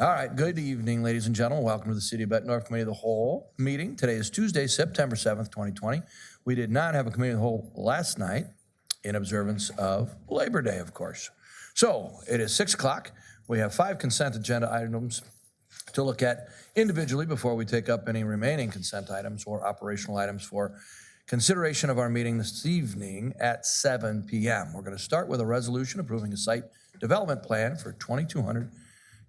All right, good evening, ladies and gentlemen. Welcome to the City of Bettendorf Committee of the Whole meeting. Today is Tuesday, September 7th, 2020. We did not have a Committee of the Whole last night in observance of Labor Day, of course. So it is 6 o'clock. We have 5 consent agenda items to look at individually before we take up any remaining consent items or operational items for consideration of our meeting this evening at 7 p.m. We're going to start with a resolution approving a site development plan for 2200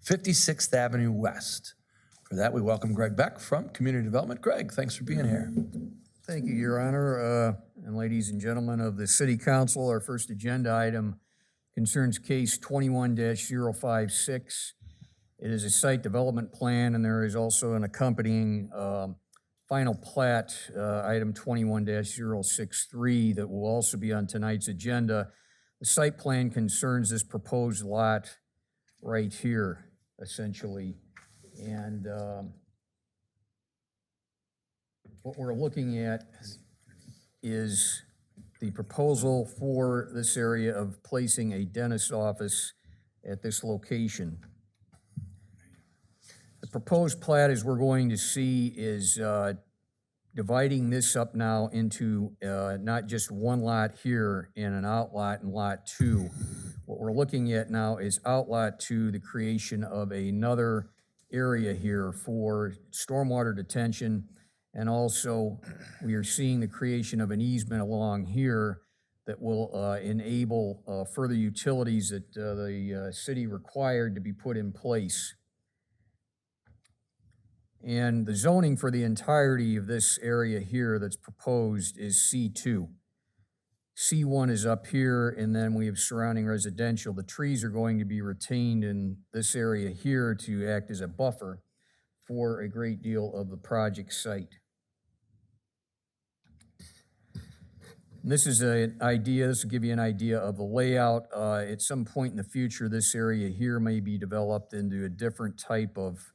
56th Avenue West. For that, we welcome Greg Beck from Community Development. Greg, thanks for being here. Thank you, Your Honor. And ladies and gentlemen of the City Council, our first agenda item concerns case 21-056. It is a site development plan, and there is also an accompanying final plat, item 21-063, that will also be on tonight's agenda. The site plan concerns this proposed lot right here, essentially. And what we're looking at is the proposal for this area of placing a dentist's office at this location. The proposed plat, as we're going to see, is dividing this up now into not just one lot here and an outlot in lot 2. What we're looking at now is outlot 2, the creation of another area here for stormwater detention, and also we are seeing the creation of an easement along here that will enable further utilities that the city required to be put in place. And the zoning for the entirety of this area here that's proposed is C2. C1 is up here, and then we have surrounding residential. The trees are going to be retained in this area here to act as a buffer for a great deal of the project site. And this is an idea, this will give you an idea of the layout. At some point in the future, this area here may be developed into a different type of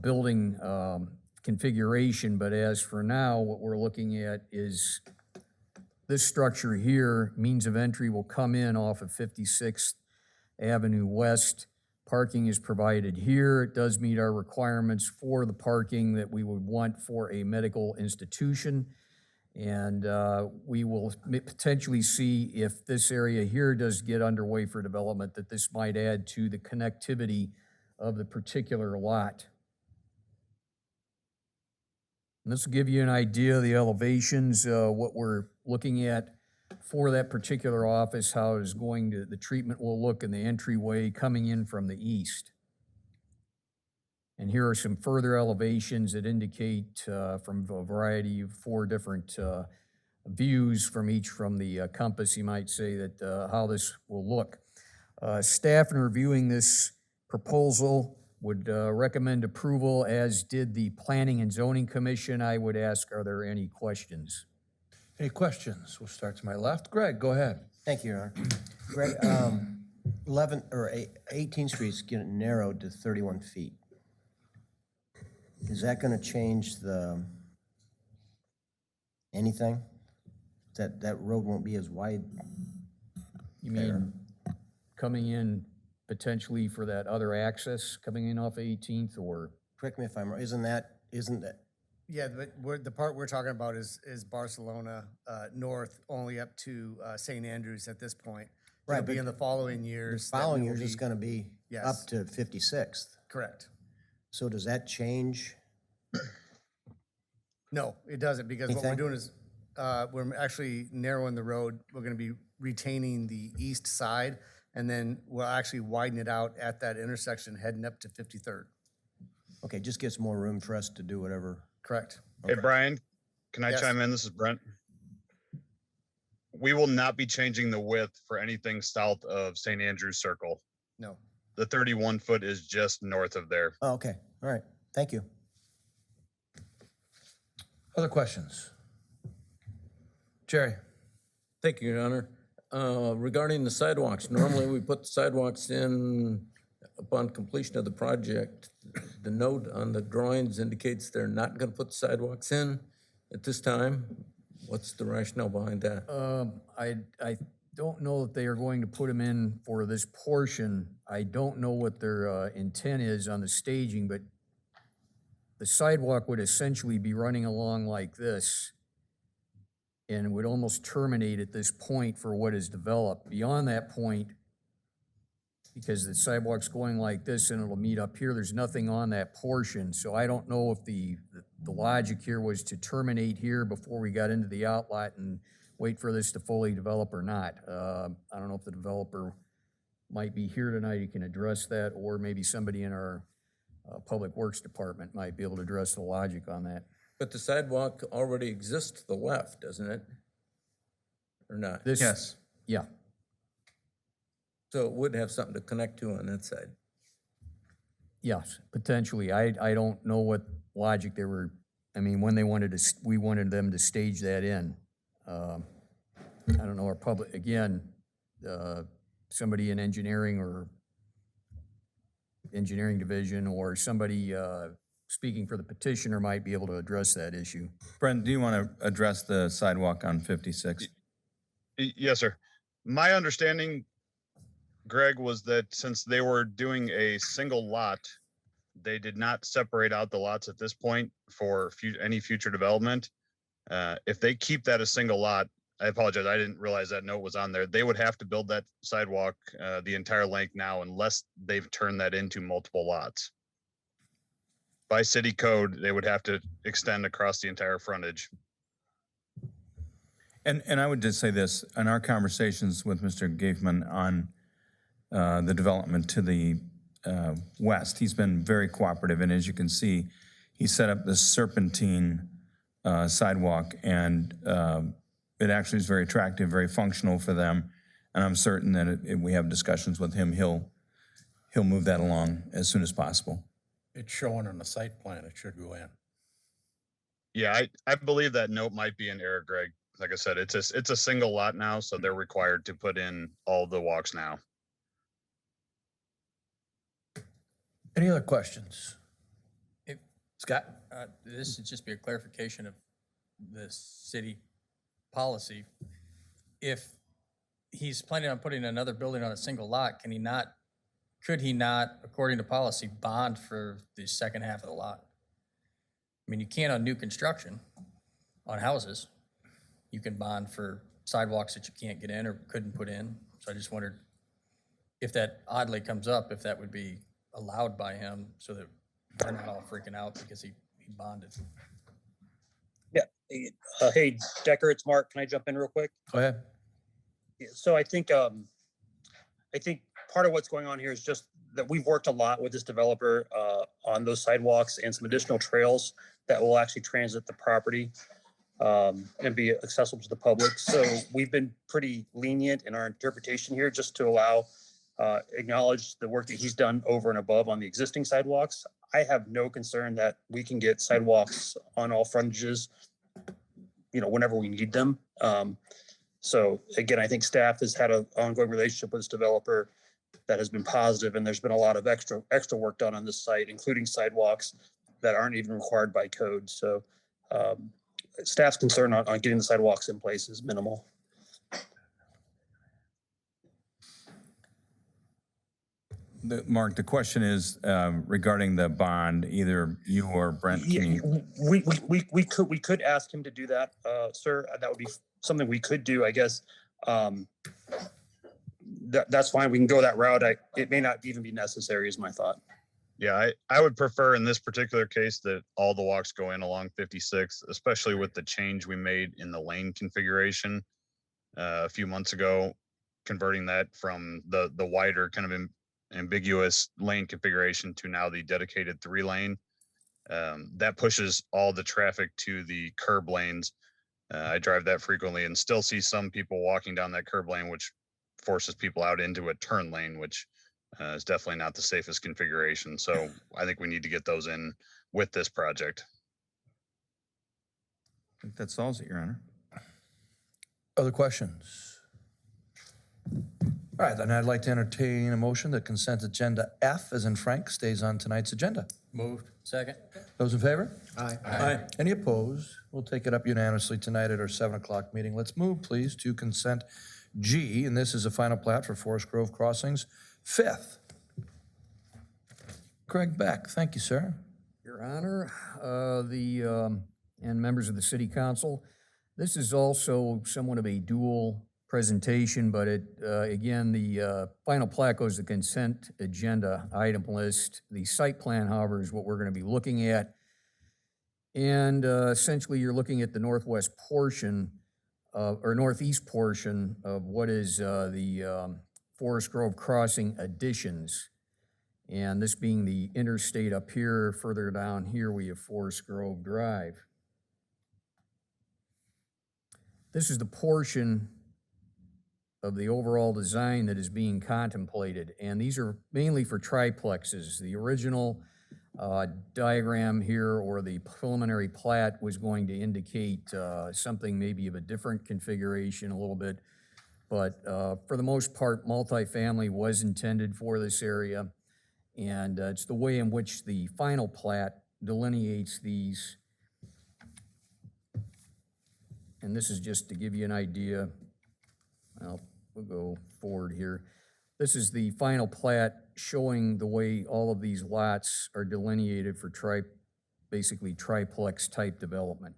building configuration, but as for now, what we're looking at is this structure here. Means of entry will come in off of 56th Avenue West. Parking is provided here. It does meet our requirements for the parking that we would want for a medical institution. And we will potentially see if this area here does get underway for development, that this might add to the connectivity of the particular lot. And this will give you an idea of the elevations, what we're looking at for that particular office, how it is going to, the treatment will look in the entryway coming in from the east. And here are some further elevations that indicate from a variety of 4 different views from each from the compass, you might say, that how this will look. Staff in reviewing this proposal would recommend approval, as did the Planning and Zoning Commission. I would ask, are there any questions? Any questions? We'll start to my left. Greg, go ahead. Thank you, Your Honor. Greg, 18th Street's getting narrowed to 31 feet. Is that going to change anything? That road won't be as wide? You mean coming in potentially for that other access coming in off 18th, or? Correct me if I'm wrong. Isn't that? Yeah, but the part we're talking about is Barcelona north, only up to St. Andrews at this point. Right, It'll be in the following years. The following years it's going to be Yes. up to 56th. Correct. So does that change? No, it doesn't, because what we're Anything? doing is we're actually narrowing the road. We're going to be retaining the east side, and then we'll actually widen it out at that intersection heading up to 53rd. Okay, just gets more room for us to do whatever. Correct. Hey, Brian, can I Yes. chime in? This is Brent. We will not be changing the width for anything south of St. Andrews Circle. No. The 31 foot is just north of there. Oh, okay. All right. Thank you. Other questions? Jerry? Thank you, Your Honor. Regarding the sidewalks, normally we put the sidewalks in upon completion of the project. The note on the drawings indicates they're not going to put the sidewalks in at this time. What's the rationale behind that? I don't know if they are going to put them in for this portion. I don't know what their intent is on the staging, but the sidewalk would essentially be running along like this and would almost terminate at this point for what is developed. Beyond that point, because the sidewalk's going like this and it'll meet up here, there's nothing on that portion. So I don't know if the logic here was to terminate here before we got into the outlet and wait for this to fully develop or not. I don't know if the developer might be here tonight, he can address that, or maybe somebody in our Public Works Department might be able to address the logic on that. But the sidewalk already exists to the left, doesn't it? Or not? This, Yes. yeah, So it would have something to connect to on that side. yes, potentially. I don't know what logic they were, I mean, when they wanted to, we wanted them to stage that in. I don't know, our public, again, somebody in engineering or engineering division or somebody speaking for the petitioner might be able to address that issue. Brent, do you want to address the sidewalk on 56? Yes, sir. My understanding, Greg, was that since they were doing a single lot, they did not separate out the lots at this point for any future development. If they keep that a single lot, I apologize, I didn't realize that note was on there. They would have to build that sidewalk the entire length now unless they've turned that into multiple lots. By city code, they would have to extend across the entire frontage. And I would just say this, in our conversations with Mr. Gaifman on the development to the west, he's been very cooperative, and as you can see, he set up this serpentine sidewalk, and it actually is very attractive, very functional for them, and I'm certain that if we have discussions with him, he'll move that along as soon as possible. It's showing on the site plan, it should go in. Yeah, I believe that note might be in error, Greg. Like I said, it's a single lot now, so they're required to put in all the walks now. Any other questions? Scott? This should just be a clarification of the city policy. If he's planning on putting another building on a single lot, could he not, according to policy, bond for the second half of the lot? I mean, you can't on new construction on houses. You can bond for sidewalks that you can't get in or couldn't put in. So I just wondered if that oddly comes up, if that would be allowed by him so that they're not all freaking out because he bonded. Yeah. Hey, Decker, it's Mark. Can I jump in real quick? Go ahead. Yeah, so I think part of what's going on here is just that we've worked a lot with this developer on those sidewalks and some additional trails that will actually transit the property and be accessible to the public. So we've been pretty lenient in our interpretation here just to allow, acknowledge the work that he's done over and above on the existing sidewalks. I have no concern that we can get sidewalks on all frontages, whenever we need them. So again, I think staff has had an ongoing relationship with this developer that has been positive, and there's been a lot of extra work done on this site, including sidewalks that aren't even required by code. So staff's concern on getting the sidewalks in place is minimal. Mark, the question is regarding the bond, either you or Brent. Yeah, we could ask him to do that, sir. That would be something we could do, I guess. That's fine. We can go that route. It may not even be necessary, is my thought. Yeah, I would prefer in this particular case that all the walks go in along 56, especially with the change we made in the lane configuration a few months ago, converting that from the wider kind of ambiguous lane configuration to now the dedicated 3-lane. That pushes all the traffic to the curb lanes. I drive that frequently and still see some people walking down that curb lane, which forces people out into a turn lane, which is definitely not the safest configuration. So I think we need to get those in with this project. I think that solves it, Your Honor. Other questions? All right, then I'd like to entertain a motion that consent agenda F, as in Frank, stays on tonight's agenda. Moved. Second. Those in favor? Aye. Any opposed? We'll take it up unanimously tonight at our 7 o'clock meeting. Let's move, please, to consent G, and this is a final plat for Forest Grove Crossings, 5th. Craig Beck, thank you, sir. Your Honor, and members of the City Council, this is also somewhat of a dual presentation, but again, the final plat goes to consent agenda item list. The site plan, however, is what we're going to be looking at. And essentially, you're looking at the northwest portion, or northeast portion of what is the Forest Grove Crossing additions. And this being the interstate up here, further down here, we have Forest Grove Drive. This is the portion of the overall design that is being contemplated, and these are mainly for triplexes. The original diagram here, or the preliminary plat, was going to indicate something maybe of a different configuration a little bit, but for the most part, multifamily was intended for this area. And it's the way in which the final plat delineates these. And this is just to give you an idea. Well, we'll go forward here. This is the final plat showing the way all of these lots are delineated for basically triplex type development.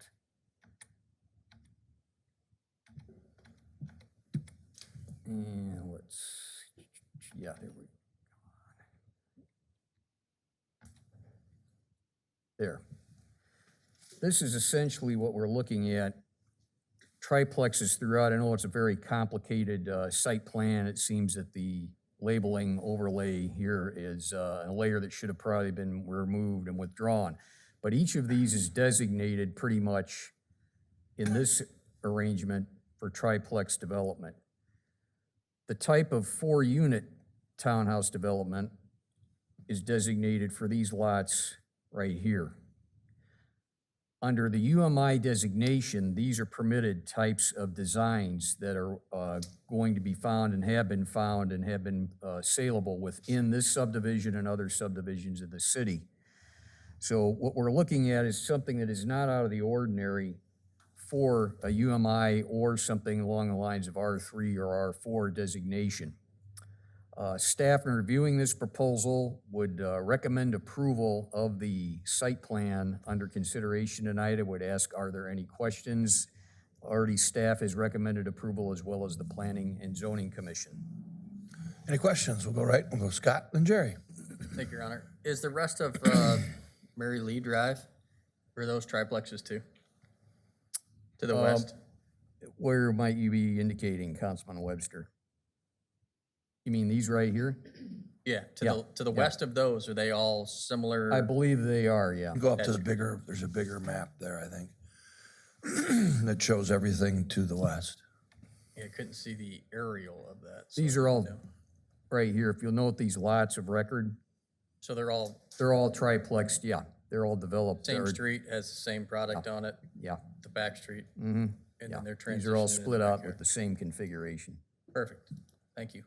And there we go. There. This is essentially what we're looking at. Triplexes throughout. I know it's a very complicated site plan. It seems that the labeling overlay here is a layer that should have probably been removed and withdrawn. But each of these is designated pretty much in this arrangement for triplex development. The type of 4-unit townhouse development is designated for these lots right here. Under the UMI designation, these are permitted types of designs that are going to be found and have been saleable within this subdivision and other subdivisions of the city. So what we're looking at is something that is not out of the ordinary for a UMI or something along the lines of R3 or R4 designation. Staff, in reviewing this proposal, would recommend approval of the site plan under consideration tonight. I would ask, are there any questions? Already, staff has recommended approval, as well as the Planning and Zoning Commission. Any questions? We'll go Scott, then Jerry. Thank you, Your Honor. Is the rest of Mary Lee Drive, are those triplexes too? To the west? Where might you be indicating, Councilman Webster? You mean these right here? Yeah, to the west of those, are they all similar? I believe they are, yeah. Go up to there's a bigger map there, I think, that shows everything to the west. Yeah, I couldn't see the aerial of that. so These I are all didn't know. right here. If you'll note these lots of record, So they're all they're all triplexed, yeah. They're all developed. same street, has the same product on it, Yeah. the back street, Mm-hmm. and Yeah. then they're transitioning. These are all in the split out backyard. with the same configuration. Perfect, thank you.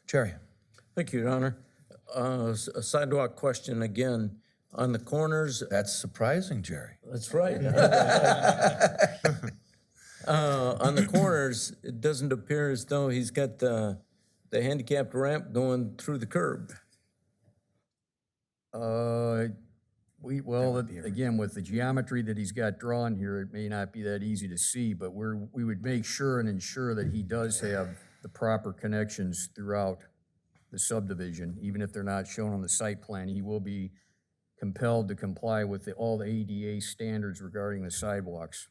Jerry. Thank you, Your Honor. A sidewalk question again. On the corners, That's surprising, Jerry. that's right. On the corners, it doesn't appear as though he's got the handicapped ramp going through the curb. Again, with the geometry that he's got drawn here, it may not be that easy to see, but we would make sure and ensure that he does have the proper connections throughout the subdivision. Even if they're not shown on the site plan, he will be compelled to comply with all the ADA standards regarding the sidewalks.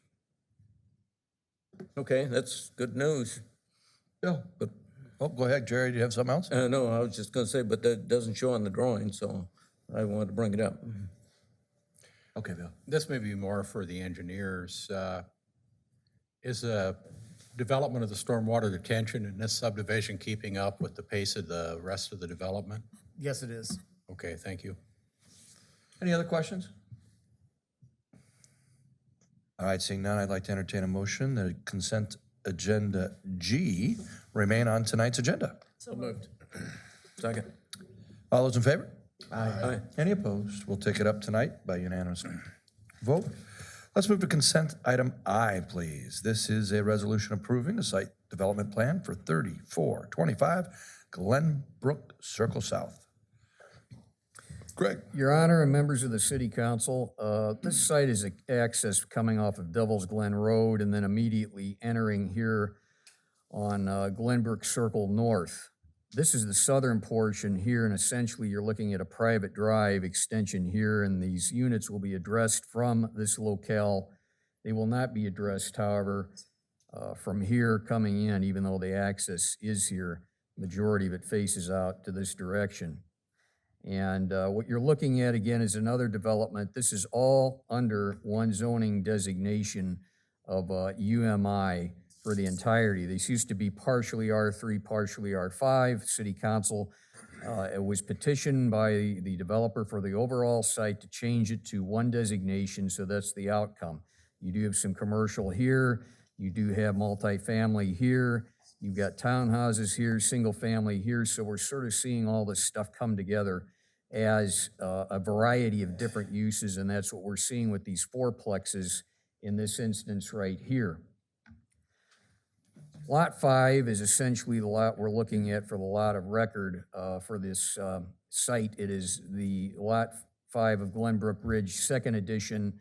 Okay, that's good news. Yeah. Oh, go ahead, Jerry. Do you have something else? No, I was just gonna say, but that doesn't show on the drawing, so I wanted to bring it up. Okay, Bill. This may be more for the engineers. Is a development of the stormwater detention in this subdivision keeping up with the pace of the rest of the development? Yes, it is. Okay, thank you. Any other questions? All right, seeing none, I'd like to entertain a motion that consent agenda G remain on tonight's agenda. So moved. Second. All those in favor? Aye. Any opposed? We'll take it up tonight by unanimous vote. Let's move to consent item I, please. This is a resolution approving a site development plan for 3425 Glenbrook Circle South. Greg? Your Honor and members of the City Council, this site is access coming off of Devil's Glen Road and then immediately entering here on Glenbrook Circle North. This is the southern portion here, and essentially you're looking at a private drive extension here, and these units will be addressed from this locale. They will not be addressed, however, from here coming in, even though the access is here. Majority of it faces out to this direction. And what you're looking at again is another development. This is all under one zoning designation of UMI for the entirety. This used to be partially R3, partially R5. City Council, it was petitioned by the developer for the overall site to change it to one designation, so that's the outcome. You do have some commercial here, you do have multifamily here, you've got townhouses here, single family here, so we're sort of seeing all this stuff come together as a variety of different uses, and that's what we're seeing with these fourplexes in this instance right here. Lot 5 is essentially the lot we're looking at for the lot of record for this site. It is the Lot 5 of Glenbrook Ridge, second edition,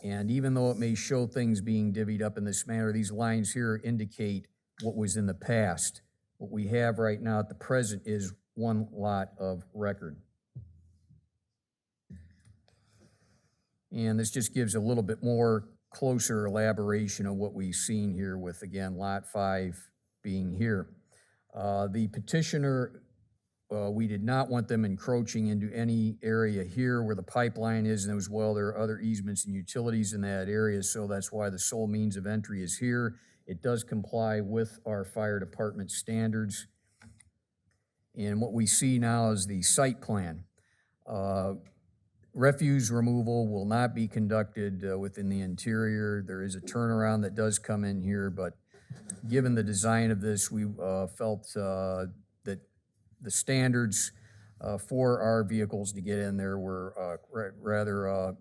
and even though it may show things being divvied up in this manner, these lines here indicate what was in the past. What we have right now at the present is one lot of record. And this just gives a little bit more closer elaboration of what we've seen here with, again, Lot 5 being here. The petitioner, we did not want them encroaching into any area here where the pipeline is, and as well, there are other easements and utilities in that area, so that's why the sole means of entry is here. It does comply with our fire department standards. And what we see now is the site plan. Refuse removal will not be conducted within the interior. There is a turnaround that does come in here, but given the design of this, we felt that the standards for our vehicles to get in there were rather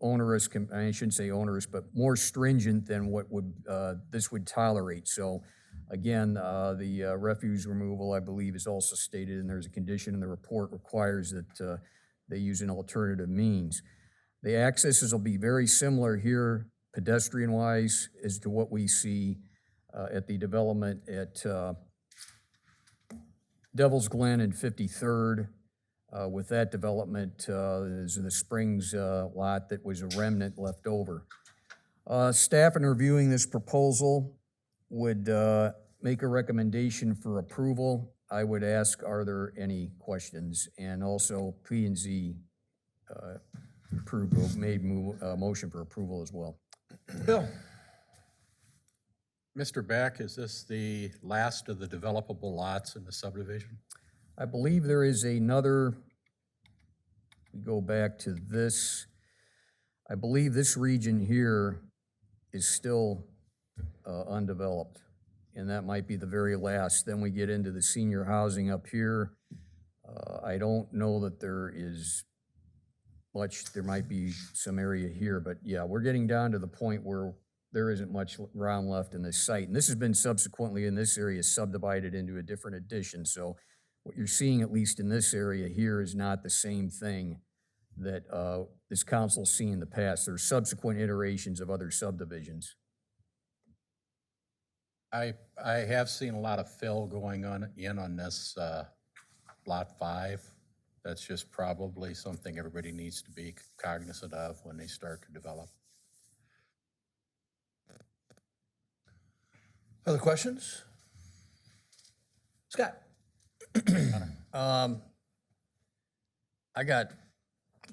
onerous, I shouldn't say onerous, but more stringent than what this would tolerate. So again, the refuse removal, I believe, is also stated, and there's a condition in the report requires that they use an alternative means. The accesses will be very similar here, pedestrian-wise, as to what we see at the development at Devil's Glen and 53rd. With that development, is the Springs lot that was a remnant left over. Staff, in reviewing this proposal, would make a recommendation for approval. I would ask, are there any questions? And also, P and Z motion for approval as well. Bill? Mr. Beck, is this the last of the developable lots in the subdivision? I believe there is another, we go back to this. I believe this region here is still undeveloped, and that might be the very last. Then we get into the senior housing up here. I don't know that there is much, there might be some area here, but yeah, we're getting down to the point where there isn't much ground left in this site. And this has been subsequently in this area subdivided into a different addition. So what you're seeing, at least in this area here, is not the same thing that this council's seen in the past. There are subsequent iterations of other subdivisions. I have seen a lot of fill going on this Lot 5. That's just probably something everybody needs to be cognizant of when they start to develop. Other questions? Scott? I got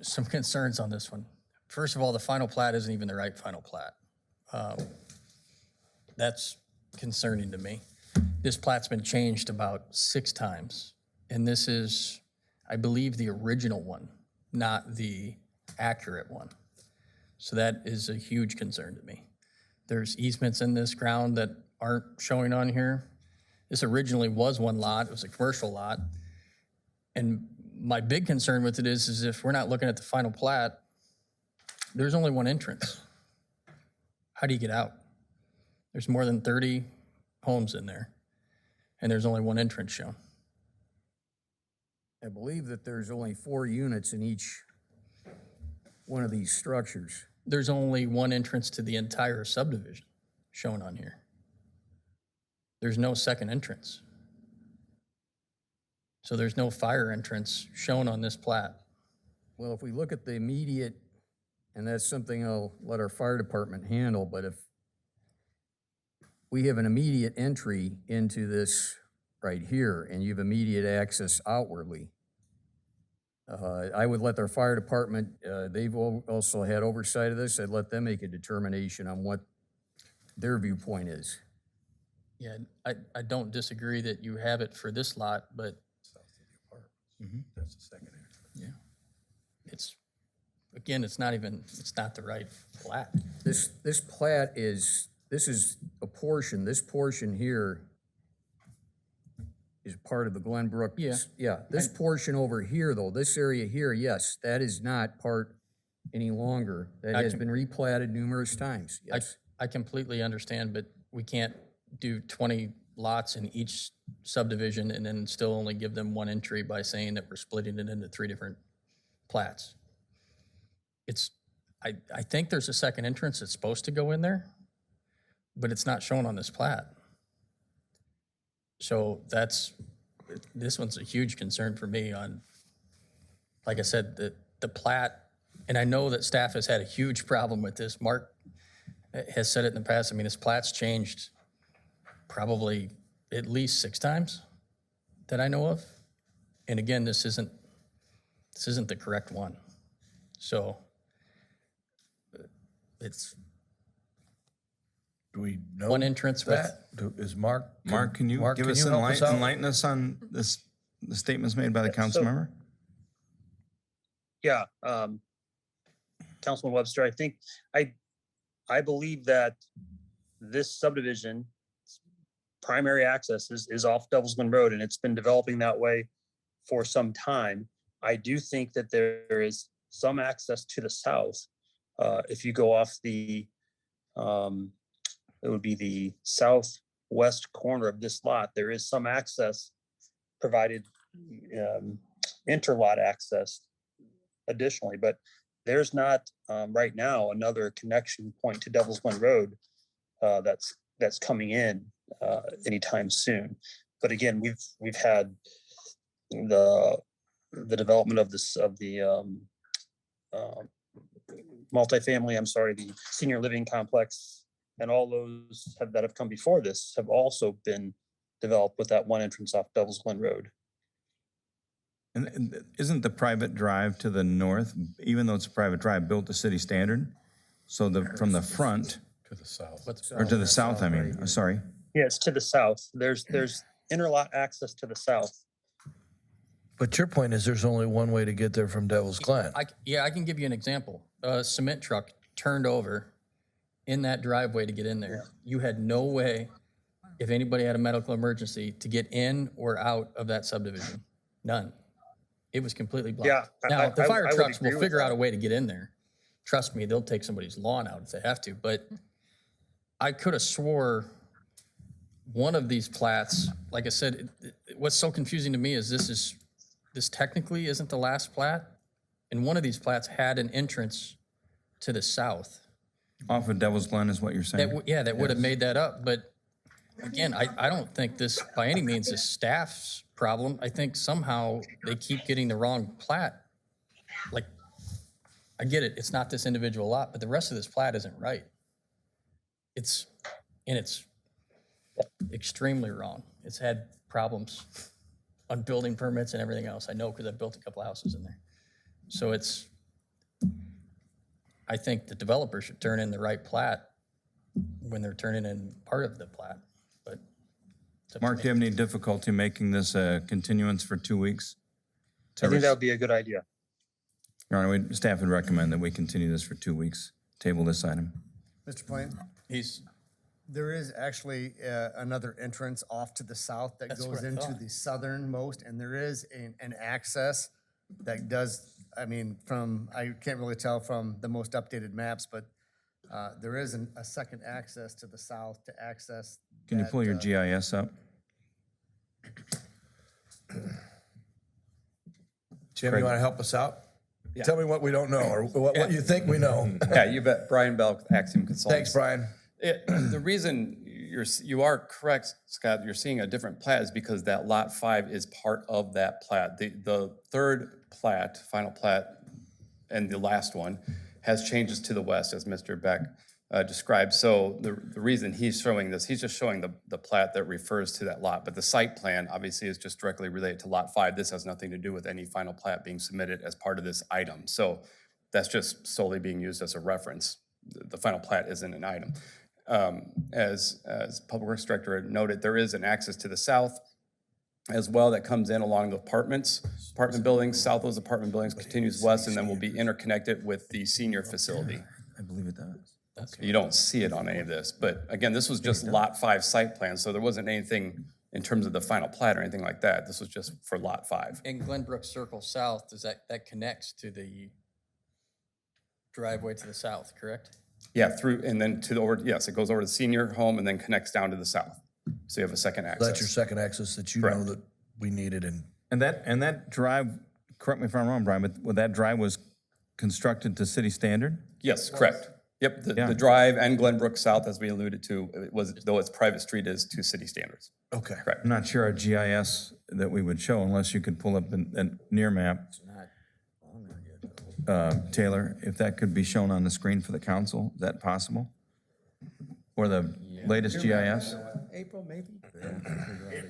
some concerns on this one. First of all, the final plat isn't even the right final plat. That's concerning to me. This plat's been changed about 6 times, and this is, I believe, the original one, not the accurate one. So that is a huge concern to me. There's easements in this ground that aren't showing on here. This originally was one lot, it was a commercial lot. And my big concern with it is if we're not looking at the final plat, there's only one entrance. How do you get out? There's more than 30 homes in there. and there's only one entrance shown. I believe that there's only 4 units in each one of these structures. There's only one entrance to the entire subdivision shown on here. There's no second entrance. So there's no fire entrance shown on this plat. Well, if we look at the immediate, and that's something I'll let our fire department handle, but if we have an immediate entry into this right here, and you have immediate access outwardly, I would let our fire department, they've also had oversight of this, I'd let them make a determination on what their viewpoint is. Yeah, I don't disagree that you have it for this lot, but That's the second entrance. it's, again, it's not the right plat. This plat is, this is a portion, this portion here is part of the Glenbrook. Yeah. Yeah, this portion over here, though, this area here, yes, that is not part any longer. That has been replatted numerous times, yes. I completely understand, but we can't do 20 lots in each subdivision and then still only give them one entry by saying that we're splitting it into 3 different plats. I think there's a second entrance that's supposed to go in there, but it's not shown on this plat. So this one's a huge concern for me on, like I said, the plat, and I know that staff has had a huge problem with this. Mark has said it in the past. I mean, his plat's changed probably at least 6 times that I know of. And again, this isn't the correct one. So it's Do we know one entrance with, Is Mark? Mark, can you Mark, give can us you help us out? enlighten us on this, the statements made by the council so- member? Yeah, Councilman Webster, I think, I believe that this subdivision primary access is off Devil's Glen Road, and it's been developing that way for some time. I do think that there is some access to the south. If you go off the, it would be the southwest corner of this lot, there is some access provided, interlot access additionally, but there's not right now another connection point to Devil's Glen Road that's coming in anytime soon. But again, we've had the development of the multifamily, the senior living complex, and all those that have come before this have also been developed with that one entrance off Devil's Glen Road. And isn't the private drive to the north, even though it's a private drive, built to city standard? So from the front, To the south. or to the south, I mean, sorry. Yeah, it's to the south. There's interlot access to the south. But your point is there's only one way to get there from Devil's Glen. I can give you an example. A cement truck turned over in that driveway to get in there. You had no way, if anybody had a medical emergency, to get in or out of that subdivision. None. It was completely blocked. Yeah, Now, the I fire would trucks agree will with figure out that. a way to get in there. Trust me, they'll take somebody's lawn out if they have to. But I could have swore one of these plats, like I said, what's so confusing to me is this technically isn't the last plat. And one of these plats had an entrance to the south. Off of Devil's Glen is what you're saying? That would have made that up. But again, I don't think this by any means is staff's problem. I think somehow they keep getting the wrong plat. Like, I get it, it's not this individual lot, but the rest of this plat isn't right. It's extremely wrong. It's had problems on building permits and everything else. I know because I've built a couple houses in there. So I think the developer should turn in the right plat when they're turning in part of the plat, but. it's up to Mark, me. do you have any difficulty making this a continuance for 2 weeks? I think that would be a good idea. Your Honor, staff would recommend that we continue this for 2 weeks, table this item. Mr. Plain, there is actually another entrance off to the south that That's goes what I into thought. the southernmost, and there is an access that does, I mean, I can't really tell from the most updated maps, but there is a second access to the south to access. Can you that, pull your GIS up? Jim, you want to help us out? Tell me what we don't know, or what you think we know. Yeah, you bet. Brian Bell, with Axiom Consultants. Thanks, Brian. The reason you are correct, Scott, you're seeing a different plat is because that Lot 5 is part of that plat. The third plat, final plat, and the last one has changes to the west, as Mr. Beck described. So the reason he's showing this, he's just showing the plat that refers to that lot. But the site plan obviously is just directly related to Lot 5. This has nothing to do with any final plat being submitted as part of this item. So that's just solely being used as a reference. The final plat isn't an item. As Public Works Director noted, there is an access to the south as well that comes in along the apartment buildings. South of those apartment buildings continues west and then will be interconnected with the senior facility. I believe it does. You don't see it on any of this, but again, this was just Lot 5 site plan, so there wasn't anything in terms of the final plat or anything like that. This was just for Lot 5. In Glenbrook Circle South, does that connects to the driveway to the south, correct? Yeah, through, and then to the over, yes, it goes over to the senior home and then connects down to the south. So you have a second access. That's your second access that you know Correct. that we needed, and And that drive, correct me if I'm wrong, Brian, but that drive was constructed to city standard? Yes, correct. Yep, Yeah. the drive and Glenbrook South, as we alluded to, it was, though it's private street, is to city standards. okay. I'm not sure our GIS that we would show unless you could pull up a near map. Taylor, if that could be shown on the screen for the council, is that possible? Or the latest GIS? April, maybe?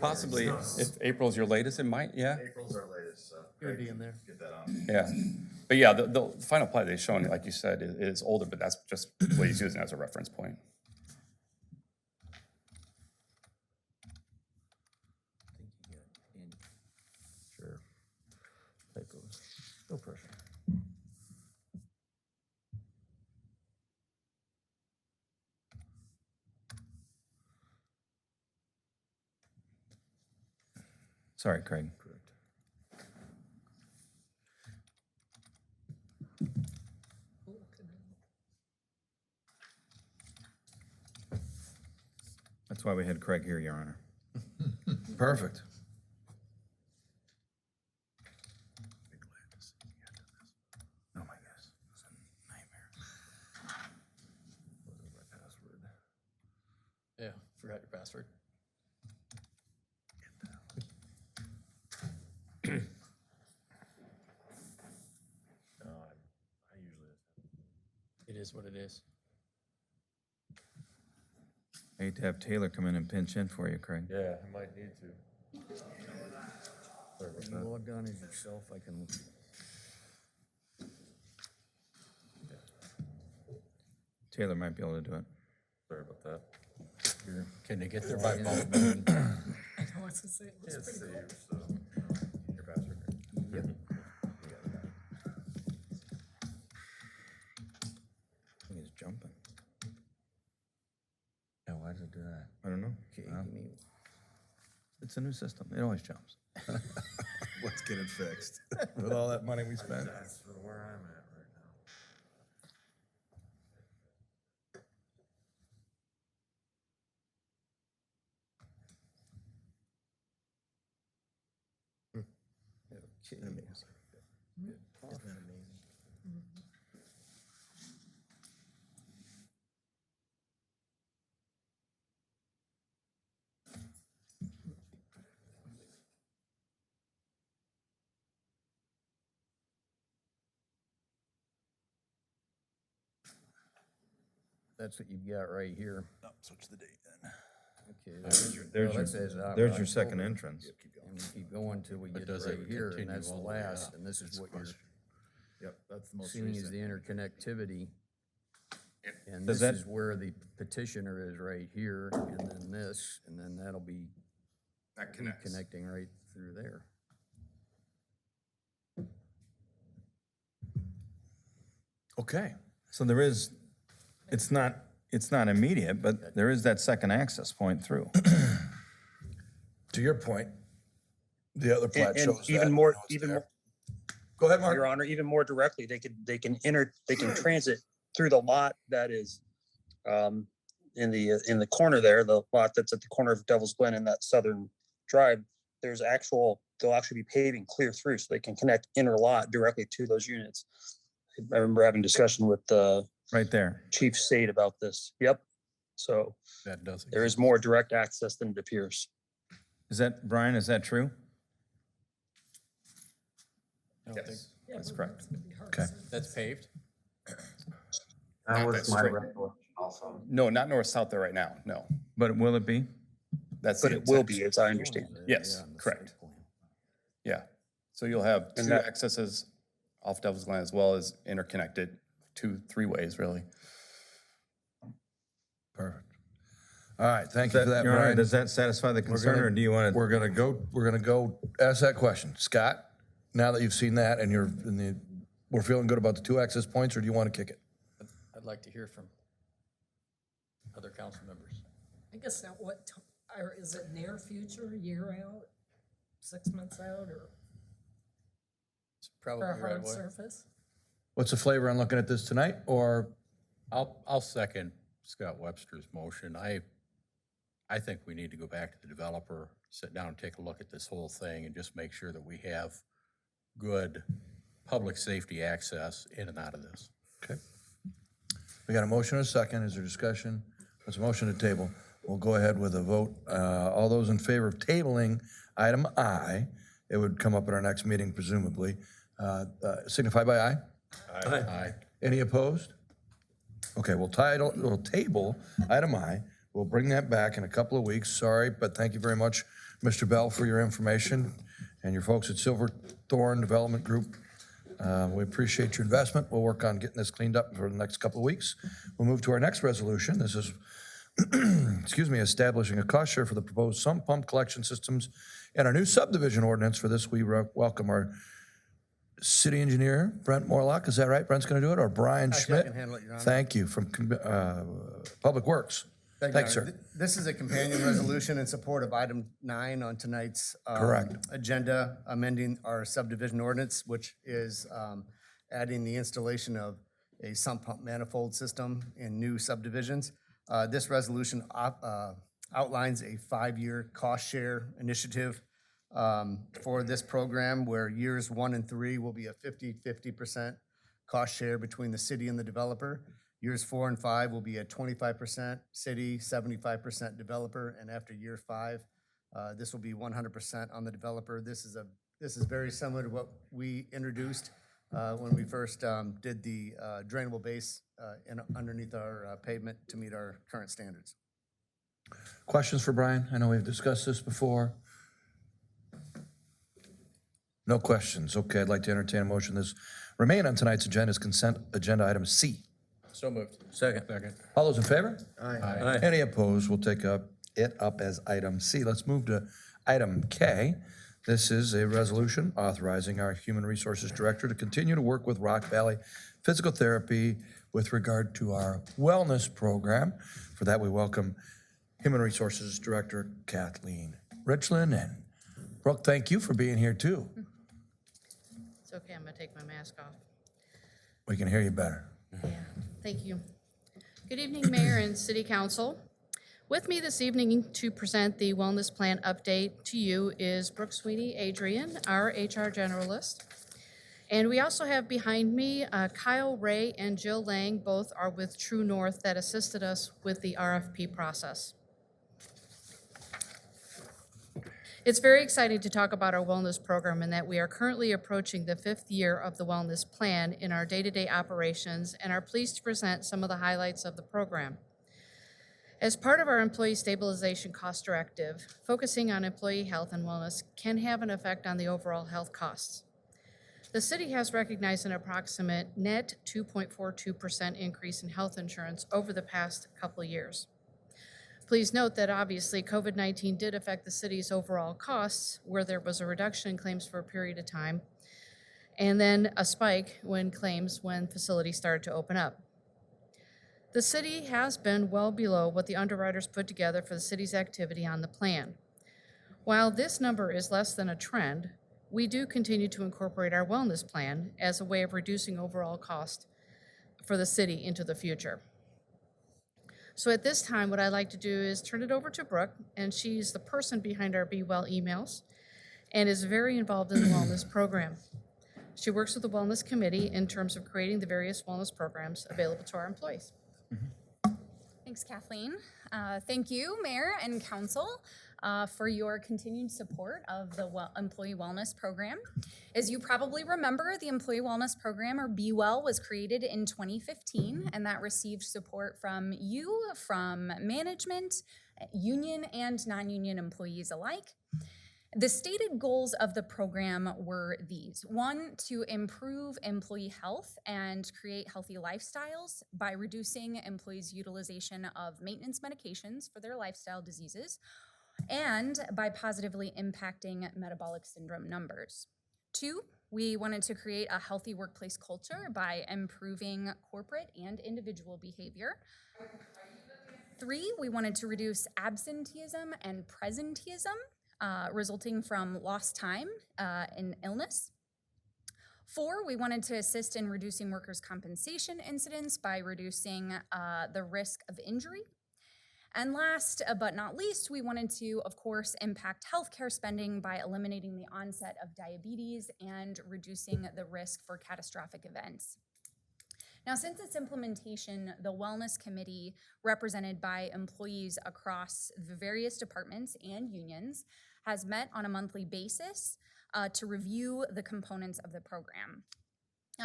Possibly, if April's your latest, it might, yeah. April's our latest, so. It'll be in there. Get that on. Yeah, but yeah, the final plat they've shown, like you said, is older, but that's just what he's using as a reference point. Sure. No pressure. Sorry, Craig. That's why we had Craig here, Your Honor. Perfect. Oh, my gosh, it's a nightmare. Yeah, forgot your password. It is what it is. I hate to have Taylor come in and pinch in for you, Craig. Yeah, I might need to. You logged on as yourself, I can. Taylor might be able to do it. Sorry about that. Can you get there by boat? I think it's jumping. Yeah, why does it do that? I don't know. Okay, Well, give me- It's a new system. It always jumps. Let's get it fixed. With all that money we spent. That's where I'm at right now. Okay. Isn't that amazing? That's what you've got right here. Switch the date then. Okay. There's your second entrance. And we keep going till we get does right it here, and continue that's the all the way last, up? and this is what you're Yep, that's the most seeing is recent. the interconnectivity. And Does this that- is where the petitioner is right here, and then this, and then that'll be That connects. connecting right through there. Okay. So there is, it's not immediate, but there is that second access point through. To your point, the other plat And shows that. even more, you know, it's even there. more, Go ahead, Mark. Your Honor, even more directly, they can transit through the lot that is in the corner there, the lot that's at the corner of Devil's Glen in that southern drive. they'll actually be paving clear through so they can connect inner lot directly to those units. I remember having discussion with Right there. Chief Sade about this. Yep. So That does there is exist. more direct access than it appears. Is that, Brian, is that true? Yes, that's correct. Okay. That's paved? That was my No, not north-south there right now, no. But will it be? That's But the it will intent. be, as I understand. Yes, correct. Yeah, so you'll have And two that- accesses off Devil's Glen as well as interconnected, three ways, really. Perfect. All right, thank you for that, Your Honor, Brian. does that satisfy the concern, or do you want to? We're gonna go ask that question. Scott, now that you've seen that and we're feeling good about the 2 access points, or do you want to kick it? I'd like to hear from other council members. I guess now or is it near future, a year out, 6 months out, or It's for a probably right hard away. surface? What's the flavor on looking at this tonight, or? I'll second Scott Webster's motion. I think we need to go back to the developer, sit down and take a look at this whole thing and just make sure that we have good public safety access in and out of this. Okay. We got a motion and a second. Is there discussion? There's a motion to table. We'll go ahead with a vote. All those in favor of tabling item I, it would come up at our next meeting presumably, signify by aye. Aye. Any opposed? Okay, we'll table item I. We'll bring that back in a couple of weeks. Sorry, but thank you very much, Mr. Bell, for your information and your folks at Silverthorne Development Group. We appreciate your investment. We'll work on getting this cleaned up for the next couple of weeks. We'll move to our next resolution. This is, establishing a cost share for the proposed sump pump collection systems and our new subdivision ordinance. For this, we welcome our city engineer, Brent Morlock. Is that right? Brent's going to do it, or Brian Actually, I Schmidt? can handle it, Your Honor. Thank you, from Public Works. Thank you, Thanks, Your sir. Honor. This is a companion resolution in support of item 9 on tonight's Correct. agenda, amending our subdivision ordinance, which is adding the installation of a sump pump manifold system in new subdivisions. This resolution outlines a 5-year cost share initiative for this program, where years 1 and 3 will be a 50% cost share between the city and the developer. Years 4 and 5 will be a 25% city, 75% developer, and after year 5, this will be 100% on the developer. This is very similar to what we introduced when we first did the drainable base underneath our pavement to meet our current standards. Questions for Brian? I know we've discussed this before. No questions. Okay, I'd like to entertain a motion. This remain on tonight's agenda as consent agenda item C. So moved. Second. All those in favor? Aye. Any opposed? We'll take it up as item C. Let's move to item K. This is a resolution authorizing our Human Resources Director to continue to work with Rock Valley Physical Therapy with regard to our wellness program. For that, we welcome Human Resources Director Kathleen Richland. And Brooke, thank you for being here too. It's okay, I'm gonna take my mask off. We can hear you better. Yeah, thank you. Good evening, Mayor and City Council. With me this evening to present the wellness plan update to you is Brooke Sweeney Adrian, our HR generalist. And we also have behind me Kyle Ray and Jill Lang, both are with True North, that assisted us with the RFP process. It's very exciting to talk about our wellness program and that we are currently approaching the 5th year of the wellness plan in our day-to-day operations and are pleased to present some of the highlights of the program. As part of our Employee Stabilization Cost Directive, focusing on employee health and wellness can have an effect on the overall health costs. The city has recognized an approximate net 2.42% increase in health insurance over the past couple of years. Please note that obviously COVID-19 did affect the city's overall costs, where there was a reduction in claims for a period of time, and then a spike when facilities started to open up. The city has been well below what the underwriters put together for the city's activity on the plan. While this number is less than a trend, we do continue to incorporate our wellness plan as a way of reducing overall cost for the city into the future. So at this time, what I'd like to do is turn it over to Brooke, and she's the person behind our Be Well emails. and is very involved in the wellness program. She works with the Wellness Committee in terms of creating the various wellness programs available to our employees. Thanks, Kathleen. Thank you, Mayor and Council, for your continued support of the Employee Wellness Program. As you probably remember, the Employee Wellness Program, or Be Well, was created in 2015, and that received support from you, from management, union and non-union employees alike. The stated goals of the program were these. 1, to improve employee health and create healthy lifestyles by reducing employees' utilization of maintenance medications for their lifestyle diseases, and by positively impacting metabolic syndrome numbers. 2, we wanted to create a healthy workplace culture by improving corporate and individual behavior. 3, we wanted to reduce absenteeism and presenteeism, resulting from lost time and illness. 4, we wanted to assist in reducing workers' compensation incidents by reducing the risk of injury. And last but not least, we wanted to, of course, impact healthcare spending by eliminating the onset of diabetes and reducing the risk for catastrophic events. Now, since its implementation, the Wellness Committee, represented by employees across the various departments and unions, has met on a monthly basis to review the components of the program.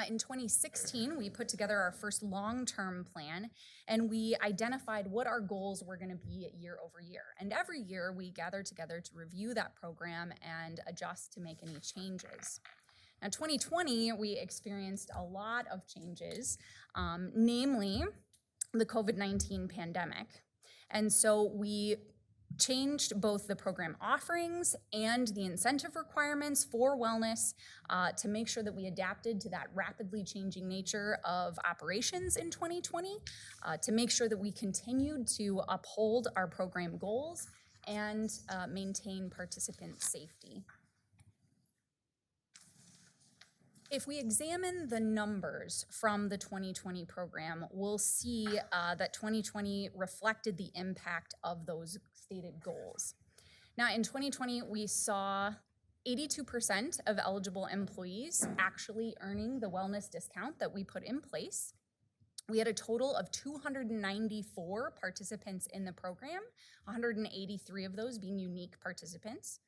In 2016, we put together our first long-term plan, and we identified what our goals were going to be year over year. And every year, we gather together to review that program and adjust to make any changes. Now, 2020, we experienced a lot of changes, namely the COVID-19 pandemic. And so we changed both the program offerings and the incentive requirements for wellness to make sure that we adapted to that rapidly changing nature of operations in 2020, to make sure that we continued to uphold our program goals and maintain participant safety. If we examine the numbers from the 2020 program, we'll see that 2020 reflected the impact of those stated goals. Now, in 2020, we saw 82% of eligible employees actually earning the wellness discount that we put in place. We had a total of 294 participants in the program, 183 of those being unique participants.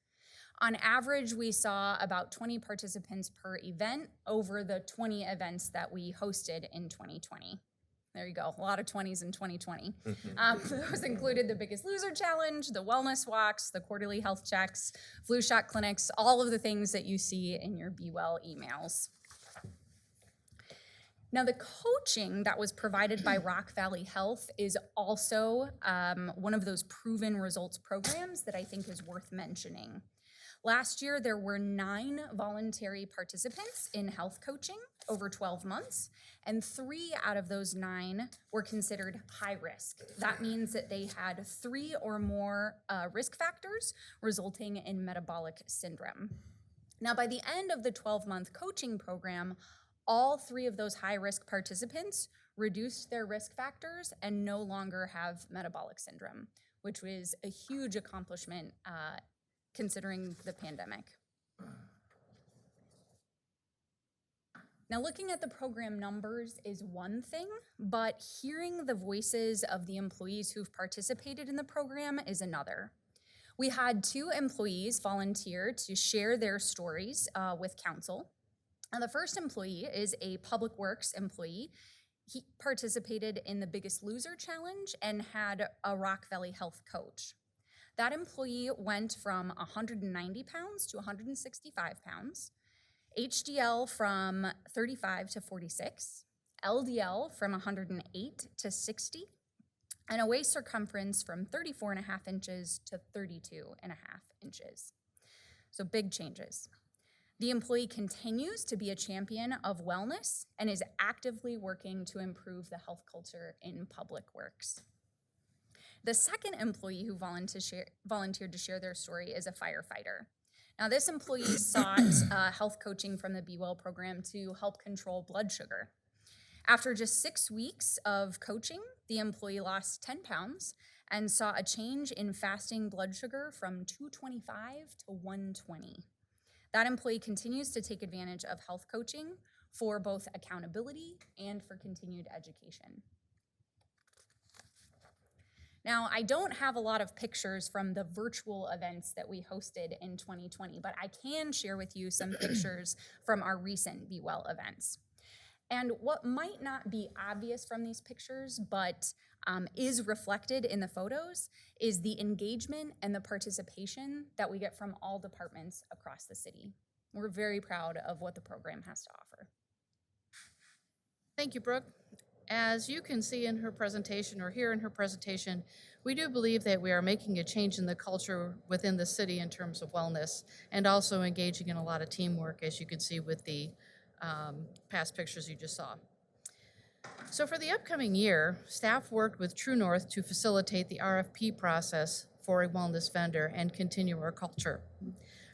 On average, we saw about 20 participants per event over the 20 events that we hosted in 2020. There you go, a lot of 20s in 2020. Those included the Biggest Loser Challenge, the wellness walks, the quarterly health checks, flu shot clinics, all of the things that you see in your Be Well emails. Now, the coaching that was provided by Rock Valley Health is also one of those proven results programs that I think is worth mentioning. Last year, there were 9 voluntary participants in health coaching over 12 months, and 3 out of those 9 were considered high risk. That means that they had 3 or more risk factors resulting in metabolic syndrome. Now, by the end of the 12-month coaching program, all 3 of those high-risk participants reduced their risk factors and no longer have metabolic syndrome, which was a huge accomplishment considering the pandemic. Now, looking at the program numbers is one thing, but hearing the voices of the employees who've participated in the program is another. We had 2 employees volunteer to share their stories with council. Now, the first employee is a Public Works employee. He participated in the Biggest Loser Challenge and had a Rock Valley Health coach. That employee went from 190 pounds to 165 pounds, HDL from 35 to 46, LDL from 108 to 60, and a waist circumference from 34.5 inches to 32.5 inches. So big changes. The employee continues to be a champion of wellness and is actively working to improve the health culture in Public Works. The second employee who volunteered to share their story is a firefighter. Now, this employee sought health coaching from the Be Well program to help control blood sugar. After just 6 weeks of coaching, the employee lost 10 pounds and saw a change in fasting blood sugar from 225 to 120. that employee continues to take advantage of health coaching for both accountability and for continued education. Now, I don't have a lot of pictures from the virtual events that we hosted in 2020, but I can share with you some pictures from our recent Be Well events. And what might not be obvious from these pictures, but is reflected in the photos, is the engagement and the participation that we get from all departments across the city. We're very proud of what the program has to offer. Thank you, Brooke. As you can see in her presentation or hear in her presentation, we do believe that we are making a change in the culture within the city in terms of wellness and also engaging in a lot of teamwork, as you can see with the past pictures you just saw. So for the upcoming year, staff worked with True North to facilitate the RFP process for a wellness vendor and continue our culture.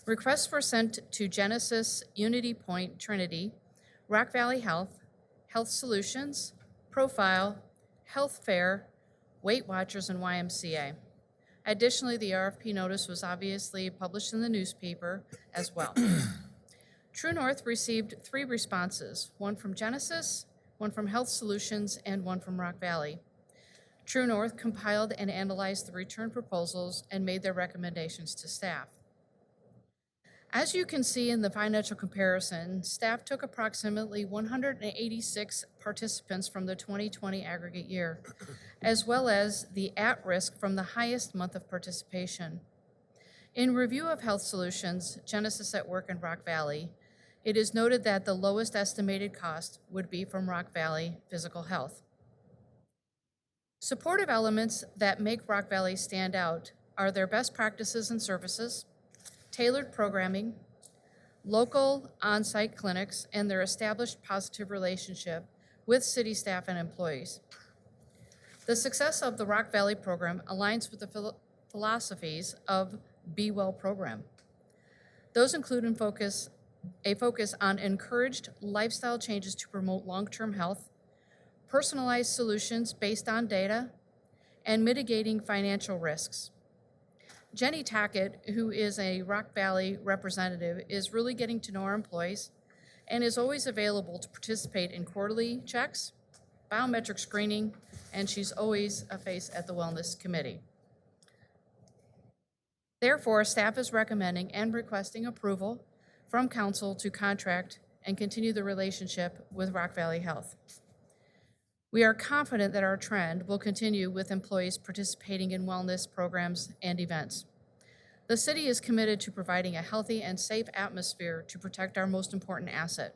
Requests were sent to Genesis, Unity Point, Trinity, Rock Valley Health, Health Solutions, Profile, Health Fair, Weight Watchers, and YMCA. Additionally, the RFP notice was obviously published in the newspaper as well. True North received 3 responses, one from Genesis, one from Health Solutions, and one from Rock Valley. True North compiled and analyzed the return proposals and made their recommendations to staff. As you can see in the financial comparison, staff took approximately 186 participants from the 2020 aggregate year, as well as the at-risk from the highest month of participation. In review of Health Solutions, Genesis at Work in Rock Valley, it is noted that the lowest estimated cost would be from Rock Valley Physical Health. Supportive elements that make Rock Valley stand out are their best practices and services, tailored programming, local on-site clinics, and their established positive relationship with city staff and employees. The success of the Rock Valley program aligns with the philosophies of Be Well program. Those include a focus on encouraged lifestyle changes to promote long-term health, personalized solutions based on data, and mitigating financial risks. Jenny Tackett, who is a Rock Valley representative, is really getting to know our employees and is always available to participate in quarterly checks, biometric screening, and she's always a face at the Wellness Committee. Therefore, staff is recommending and requesting approval from council to contract and continue the relationship with Rock Valley Health. We are confident that our trend will continue with employees participating in wellness programs and events. The city is committed to providing a healthy and safe atmosphere to protect our most important asset.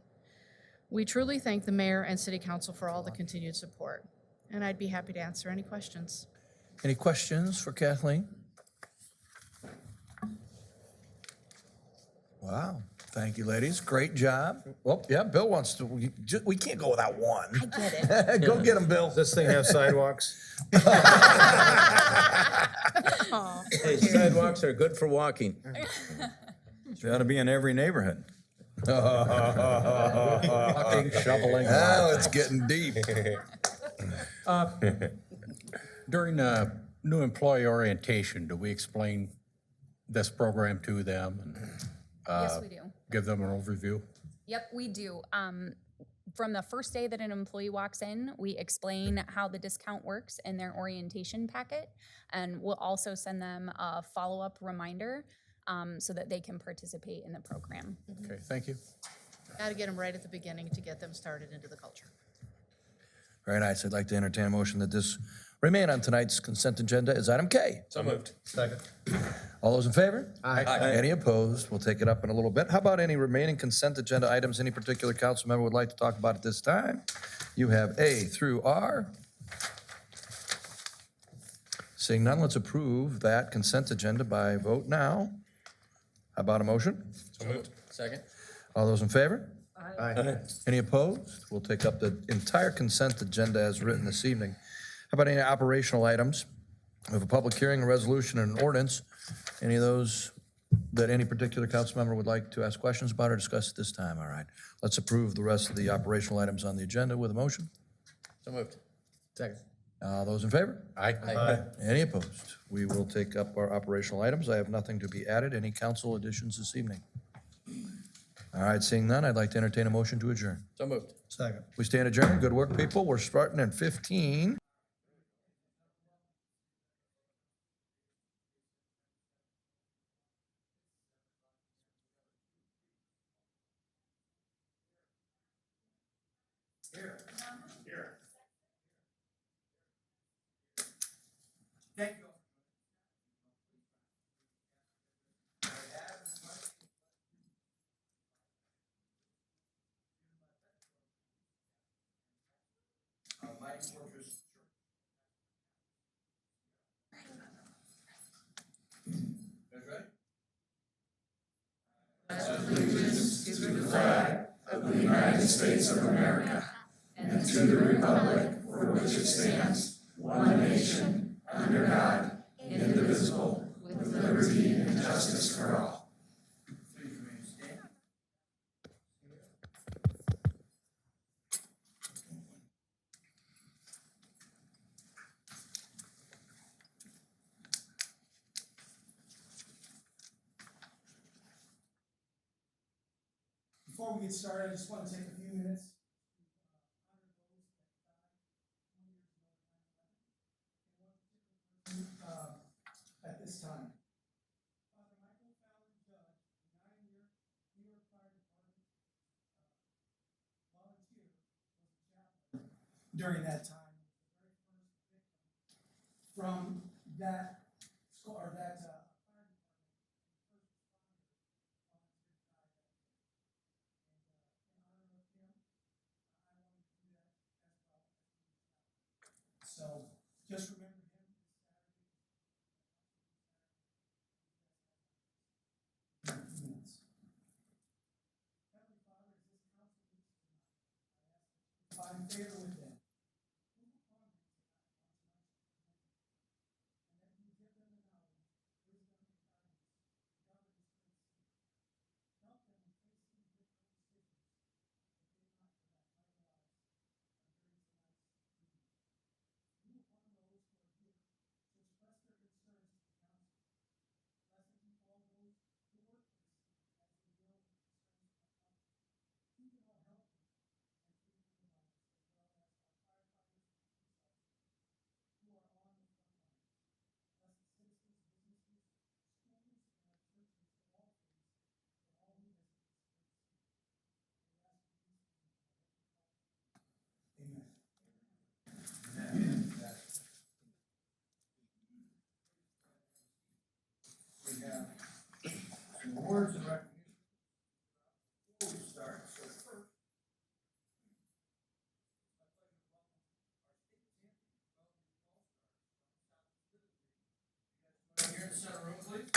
We truly thank the mayor and city council for all the continued support, and I'd be happy to answer any questions. Any questions for Kathleen? Wow, thank you, ladies. Great job. Well, yeah, Bill wants to, we can't go without one. I get it. Go get him, Bill. Does this thing have sidewalks? Hey, sidewalks are good for walking. They ought to be in every neighborhood. Fucking shoveling. Now it's getting deep. During new employee orientation, do we explain this program to them and Yes, we do. give them an overview? Yep, we do. From the first day that an employee walks in, we explain how the discount works in their orientation packet, and we'll also send them a follow-up reminder so that they can participate in the program. Okay, thank you. Got to get them right at the beginning to get them started into the culture. Very nice. I'd like to entertain a motion that this remain on tonight's consent agenda as item K. So moved. Second. All those in favor? Aye. Any opposed? We'll take it up in a little bit. How about any remaining consent agenda items any particular council member would like to talk about at this time? You have A through R. Seeing none, let's approve that consent agenda by vote now. How about a motion? So moved. Second? All those in favor? Aye. Any opposed? We'll take up the entire consent agenda as written this evening. How about any operational items? We have a public hearing, a resolution, and an ordinance. Any of those that any particular council member would like to ask questions about or discuss at this time? All right. Let's approve the rest of the operational items on the agenda with a motion. So moved. Second. All those in favor? Aye. Any opposed? We will take up our operational items. I have nothing to be added. Any council additions this evening? All right, seeing none, I'd like to entertain a motion to adjourn. So moved. Second. We stand adjourned. Good work, people. We're starting in 15. Thank you. Before we get started, I just want to take a few minutes at this time. Father Michael Fallon Judge, a 9-year New York Fire Department volunteer, was a chaplain during that time. The very first victim from that fire department, first responder, volunteered to die that day. And in honor of him, I wanted to do that as well as being a chaplain. So just remember him this Saturday. Minutes. Heavenly Father, as this council meets tonight, I ask that you find favor with them. Move upon them tonight on tonight's committee, and that you give them the knowledge, wisdom, and guidance to govern this great city. Help them in facing difficult decisions that they might perhaps idolize during tonight's meeting. Move upon those who are here to express their concerns to the council. Bless and keep all those who work for the city as they deal with the concerns of our public. Keep it all healthy and free from the virus, as well as our firefighters and police officers who are on the front lines. Bless the citizens, businesses, schools, and our churches of all faiths, and all who visit this great city. We ask for these things in our Heavenly Father's name. Amen. We have some awards and recognition. Before we start, so first, here in the center room, please.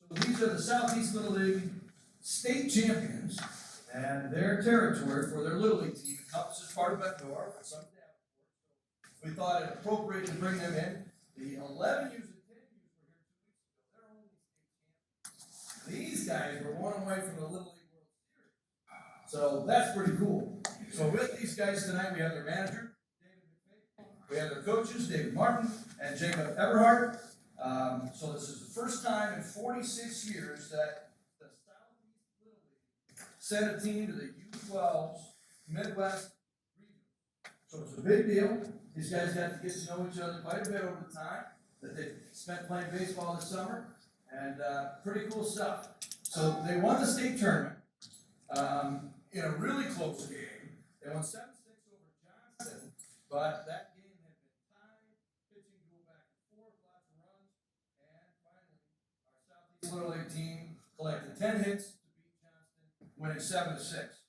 So these are the Southeast Little League state champions, and their territory for their Little League team encompasses part of Bettendorf and some of Davenport. We thought it appropriate to bring them in. The 11 U's and 10 U's were here 2 weeks ago. They're only state champions. These guys were 1 away from the Little League World Series. So that's pretty cool. So with these guys tonight, we have their manager, David McFay. We have their coaches, David Martin and Jacob Eberhardt. So this is the first time in 46 years that the Southeast Little League sent a team to the U12's Midwest region. So it's a big deal. These guys got to get to know each other quite a bit over the time that they spent playing baseball this summer, and pretty cool stuff. So they won the state tournament in a really close game. They won 7-6 over Johnson, but that game had been tied, pitching to go back and forth, lots of runs, and finally, our Southeast Little League team collected 10 hits to beat Johnston, winning 7-6.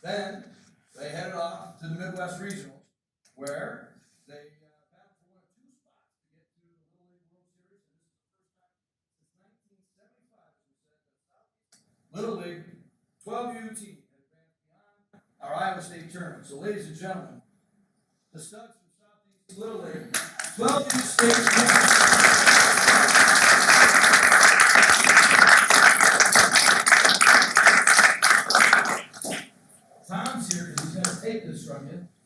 Then they headed off to the Midwest Regionals, where they battled for one of 2 spots to get to the Little League World Series, and this is the first time since 1975, as we said, that Southeast Little League 12U team has advanced beyond our Iowa State tournament. So, ladies and gentlemen, the studs from Southeast Little League 12U state champions.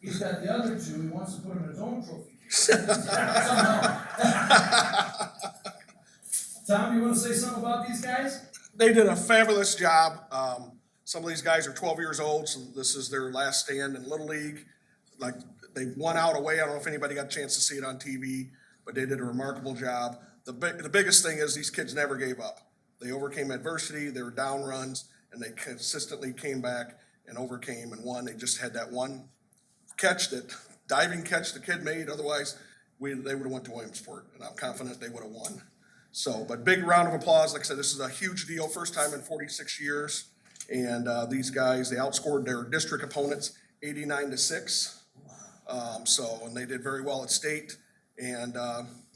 He's got the other two, he wants to put them in his own trophy case. Somehow. Tom, you wanna say something about these guys? They did a fabulous job. Some of these guys are 12 years old, so this is their last stand in Little League. Like, they won out away. I don't know if anybody got a chance to see it on TV, but they did a remarkable job. The biggest thing is these kids never gave up. They overcame adversity, they were down runs, and they consistently came back and overcame and won. They just had that one catch, that diving catch the kid made. Otherwise, they would have went to Williamsport, and I'm confident they would have won. So, but big round of applause. Like I said, this is a huge deal, first time in 46 years. And these guys, they outscored their district opponents 89-6. And they did very well at state. And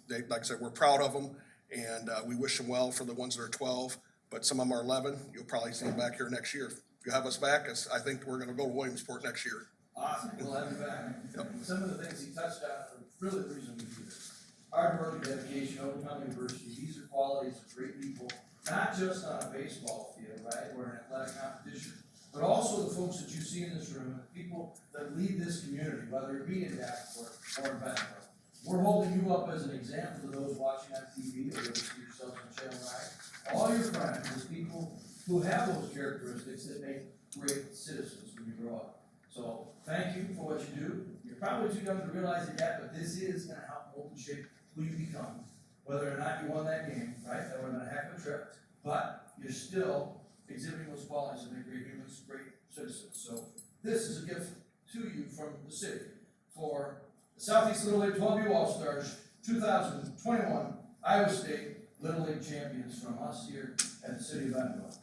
they, like I said, we're proud of them. And we wish them well for the ones that are 12. But some of them are 11. You'll probably see them back here next year. If you have us back, I think we're going to go to Williamsport next year. Awesome, we'll have you back. Some of the things he touched on are really the reason we do this. Hard work, dedication, overcoming adversity, these are qualities of great people, not just on a baseball field, right, or an athletic competition, but also the folks that you see in this room, and the people that lead this community, whether it be in Davenport or in Bettendorf. We're holding you up as an example to those watching on TV, or those see yourselves on Channel 9. All your friends, as people who have those characteristics that make great citizens when you grow up. So, thank you for what you do. You're probably too young to realize it yet, but this is gonna help mold and shape who you become. Whether or not you won that game, right, that would have been a heck of a trip, but you're still exhibiting those qualities that make great humans, great citizens. So, this is a gift to you from the city for the Southeast Little League 12U All-Stars 2021 Iowa State Little League champions from us here at the city of Bettendorf.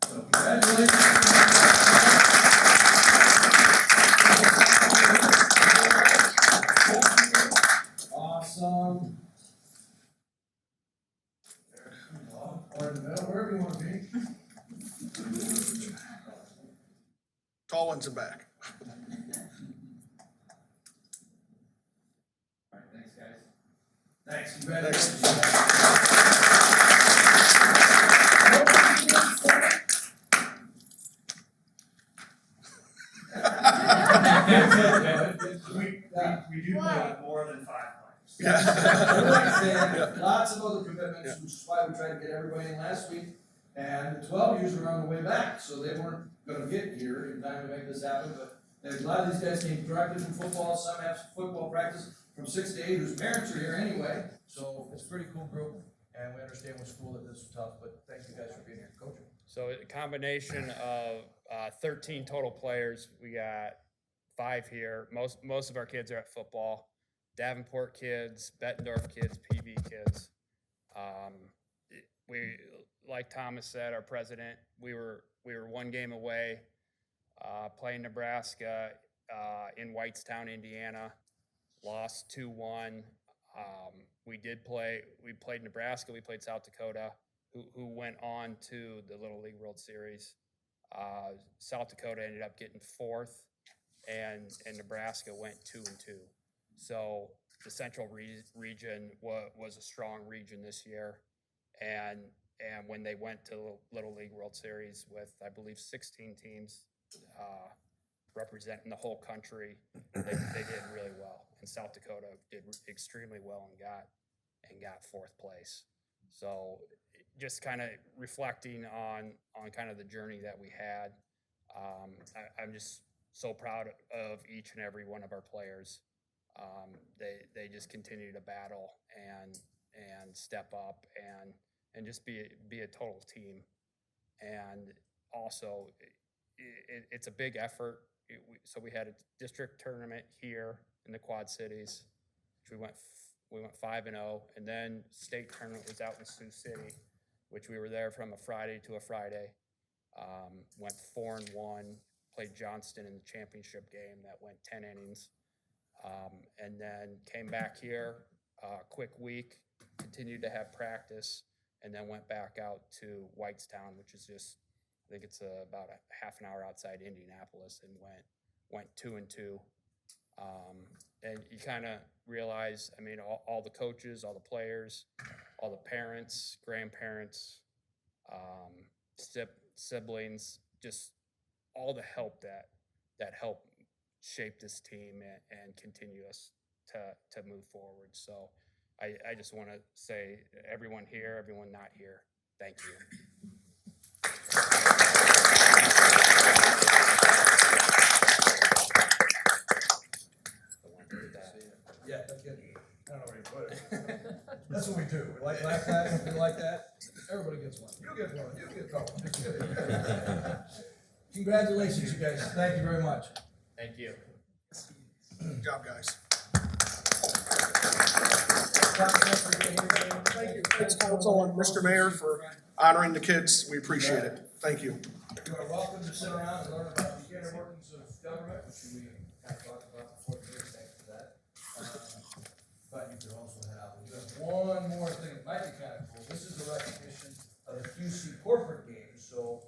So, congratulations. Awesome. Or in the middle, wherever you want to be. Tall ones in back. All right, thanks, guys. Thanks, congratulations. We do play with more than 5 players. Lots of other commitments, which is why we tried to get everybody in last week. And the 12 U's were on the way back, so they weren't gonna get here in time to make this happen, but a lot of these guys came directly from football, some have football practice from 6 to 8, whose parents are here anyway. So it's a pretty cool group, and we understand with school that this is tough, but thank you guys for being here. Coach? So a combination of 13 total players. We got 5 here. Most of our kids are at football. Davenport kids, Bettendorf kids, PV kids. We, like Thomas said, our president, we were 1 game away, playing Nebraska in Whitestown, Indiana. Lost 2-1. We played Nebraska, we played South Dakota, who went on to the Little League World Series. South Dakota ended up getting 4th, and Nebraska went 2-2. So the Central region was a strong region this year, and when they went to Little League World Series with, I believe, 16 teams representing the whole country, they did really well. And South Dakota did extremely well and got 4th place. So just kind of reflecting on kind of the journey that we had. I'm just so proud of each and every one of our players. They just continue to battle and step up and just be a total team. And also, it's a big effort. So we had a district tournament here in the Quad Cities, which we went 5-0, and then state tournament was out in Sioux City, which we were there from a Friday to a Friday. Went 4-1, played Johnston in the championship game that went 10 innings, and then came back here, quick week, continued to have practice, and then went back out to Whitestown, which is just, I think it's about a half an hour outside Indianapolis, and went 2-2. And you kind of realize, I mean, all the coaches, all the players, all the parents, grandparents, siblings, just all the help that helped shape this team and continue us to move forward. So I just want to say, everyone here, everyone not here, thank you. Yeah, that's good. I don't know where you put it. That's what we do. We like that, we like that. Everybody gets one. You get one, you get a couple. Congratulations, you guys. Thank you very much. Thank you. Good job, guys. Thank you. Thanks, council and Mr. Mayor, for honoring the kids. We appreciate it. Thank you. You are welcome to sit around and learn about the inner workings of government, which we kind of talked about before the meeting. Thanks for that. But you could also head out. We have one more thing that might be kind of cool. This is a recognition of the QC corporate games, so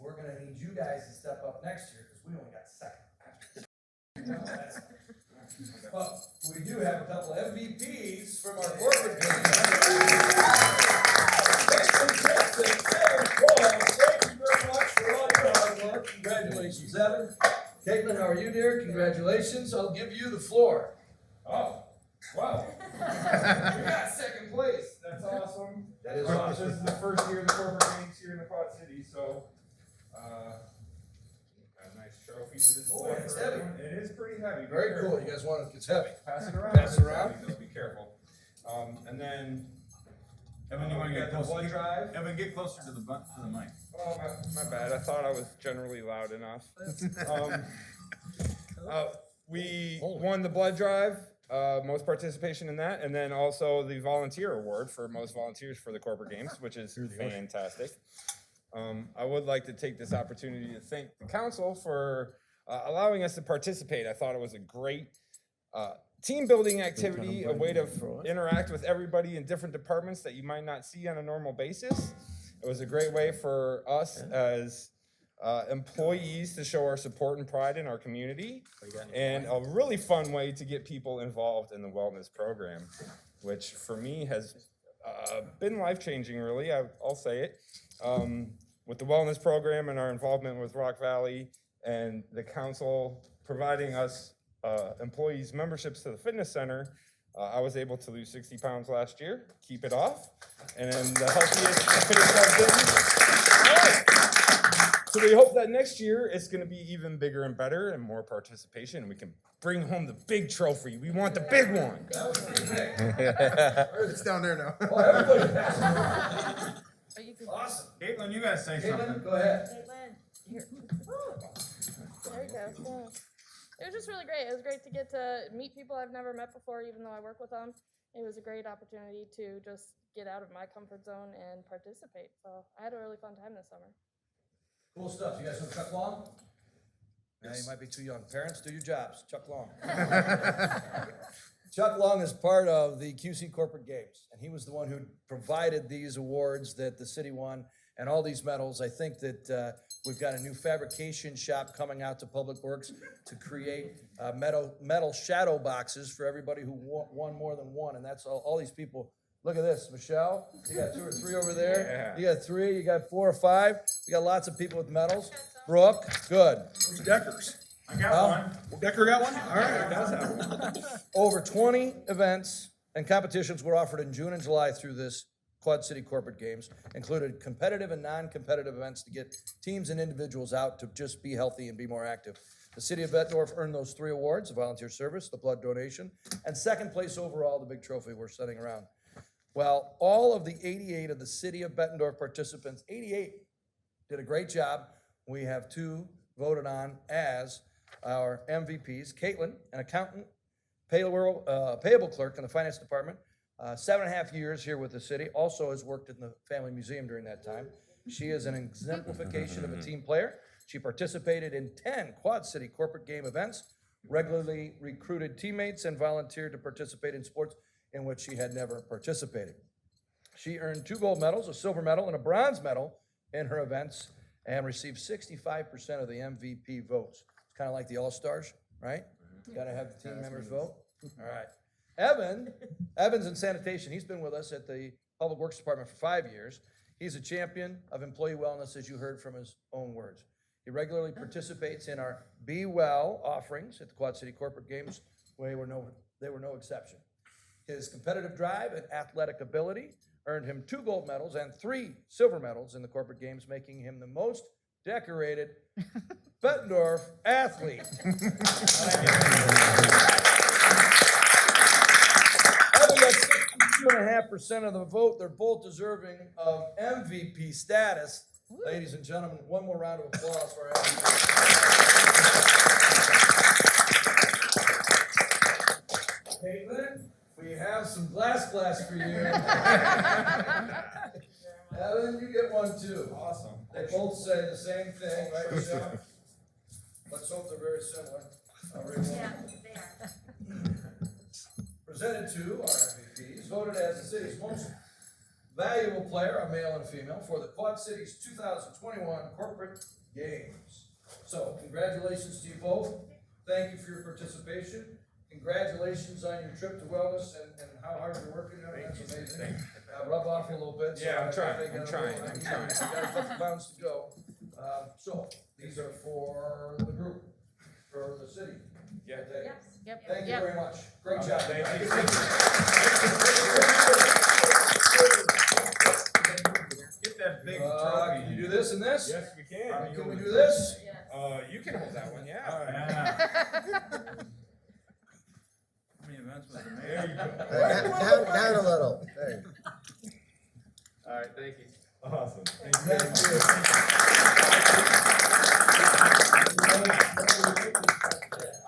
we're gonna need you guys to step up next year, because we only got second. But we do have a couple of MVPs from our corporate games. Thank you very much for all your hard work. Congratulations, Evan. Caitlin, how are you, dear? Congratulations. I'll give you the floor. Oh, wow. We got second place. That's awesome. That is This awesome. is the first year of the corporate games here in the Quad Cities, so, got a nice trophy to display. Oh, it's for heavy. everyone. It is pretty heavy. Be Very cool. careful. You guys want it? It's heavy. Pass it around. Pass it around. So be careful. And then, Evan, you wanna we get got the closer? blood drive. Evan, get closer to the mic. Oh, my bad. I thought I was generally loud enough. We won the blood drive, most participation in that, and then also the volunteer award for most volunteers for the corporate games, which is fantastic. I would like to take this opportunity to thank the council for allowing us to participate. I thought it was a great team building activity, a way to interact with everybody in different departments that you might not see on a normal basis. It was a great way for us as employees to show our support and pride in our community, and a really fun way to get people involved in the wellness program, which for me has been life-changing, really, I'll say it. With the wellness program and our involvement with Rock Valley and the council providing us employees memberships to the fitness center, I was able to lose 60 pounds last year, keep it off, and the healthiest, fittest I've been. All right. So we hope that next year it's going to be even bigger and better and more participation, and we can bring home the big trophy. We want the big one. It's down there now. Awesome. Caitlin, you gotta say Caitlin, go ahead. Here. There you go. It was just really great. It was great to get to meet people I've never met before, even though I work with them. It was a great opportunity to just get out of my comfort zone and participate. So I had a really fun time this summer. Cool stuff. You guys know Chuck Long? Yeah, you might be too young. Parents, do your jobs. Chuck Long. Chuck Long is part of the QC Corporate Games, and he was the one who provided these awards that the city won and all these medals. I think that we've got a new fabrication shop coming out to Public Works to create metal shadow boxes for everybody who won more than one, and that's all these people. Look at this, Michelle, you got 2 or 3 over there. You got 3, you got 4 or 5. You got lots of people with medals. Brooke, good. Where's Deckers? I got one. Decker got one? All right, does have one. Over 20 events and competitions were offered in June and July through this Quad City Corporate Games, included competitive and non-competitive events to get teams and individuals out to just be healthy and be more active. The city of Bettendorf earned those 3 awards, the volunteer service, the blood donation, and second place overall, the big trophy we're setting around. Well, all of the 88 of the city of Bettendorf participants, 88, did a great job. We have 2 voted on as our MVPs. Caitlin, an accountant, payable clerk in the finance department, 7.5 years here with the city, also has worked in the family museum during that time. She is an exemplification of a team player. She participated in 10 Quad City corporate game events, regularly recruited teammates, and volunteered to participate in sports in which she had never participated. She earned 2 gold medals, a silver medal, and a bronze medal in her events, and received 65% of the MVP votes. It's kind of like the All-Stars, right? Got to have the team members vote. All right. Evans in sanitation. He's been with us at the Public Works Department for 5 years. He's a champion of employee wellness, as you heard from his own words. He regularly participates in our Be Well offerings at the Quad City Corporate Games, they were no exception. His competitive drive and athletic ability earned him 2 gold medals and 3 silver medals in the corporate games, making him the most decorated Bettendorf athlete. Having got 62.5% of the vote, they're both deserving of MVP status. Ladies and gentlemen, one more round of applause for our Caitlin, we have some glass for you. Evan, you get one too. Awesome. They both say the same thing, right, Michelle? Let's hope they're very similar. Yeah, they are. Presented to our MVPs, voted as the city's most valuable player, a male and female, for the Quad Cities 2021 Corporate Games. So, congratulations to you both. Thank you for your participation. Congratulations on your trip to wellness and how hard you're working. That's amazing. Rub off a little bit. Yeah, I'm trying. You got a couple pounds to go. So, these are for the group, for the city. Yeah. Yep. Thank you very much. Great job. Thank you. Get that big trophy. Can you do this and this? Yes, we can. Can we do this? You can hold that one, yeah. All right. How many events was there? There you go. Down a little. There you go. All right, thank you. Awesome. Thank you.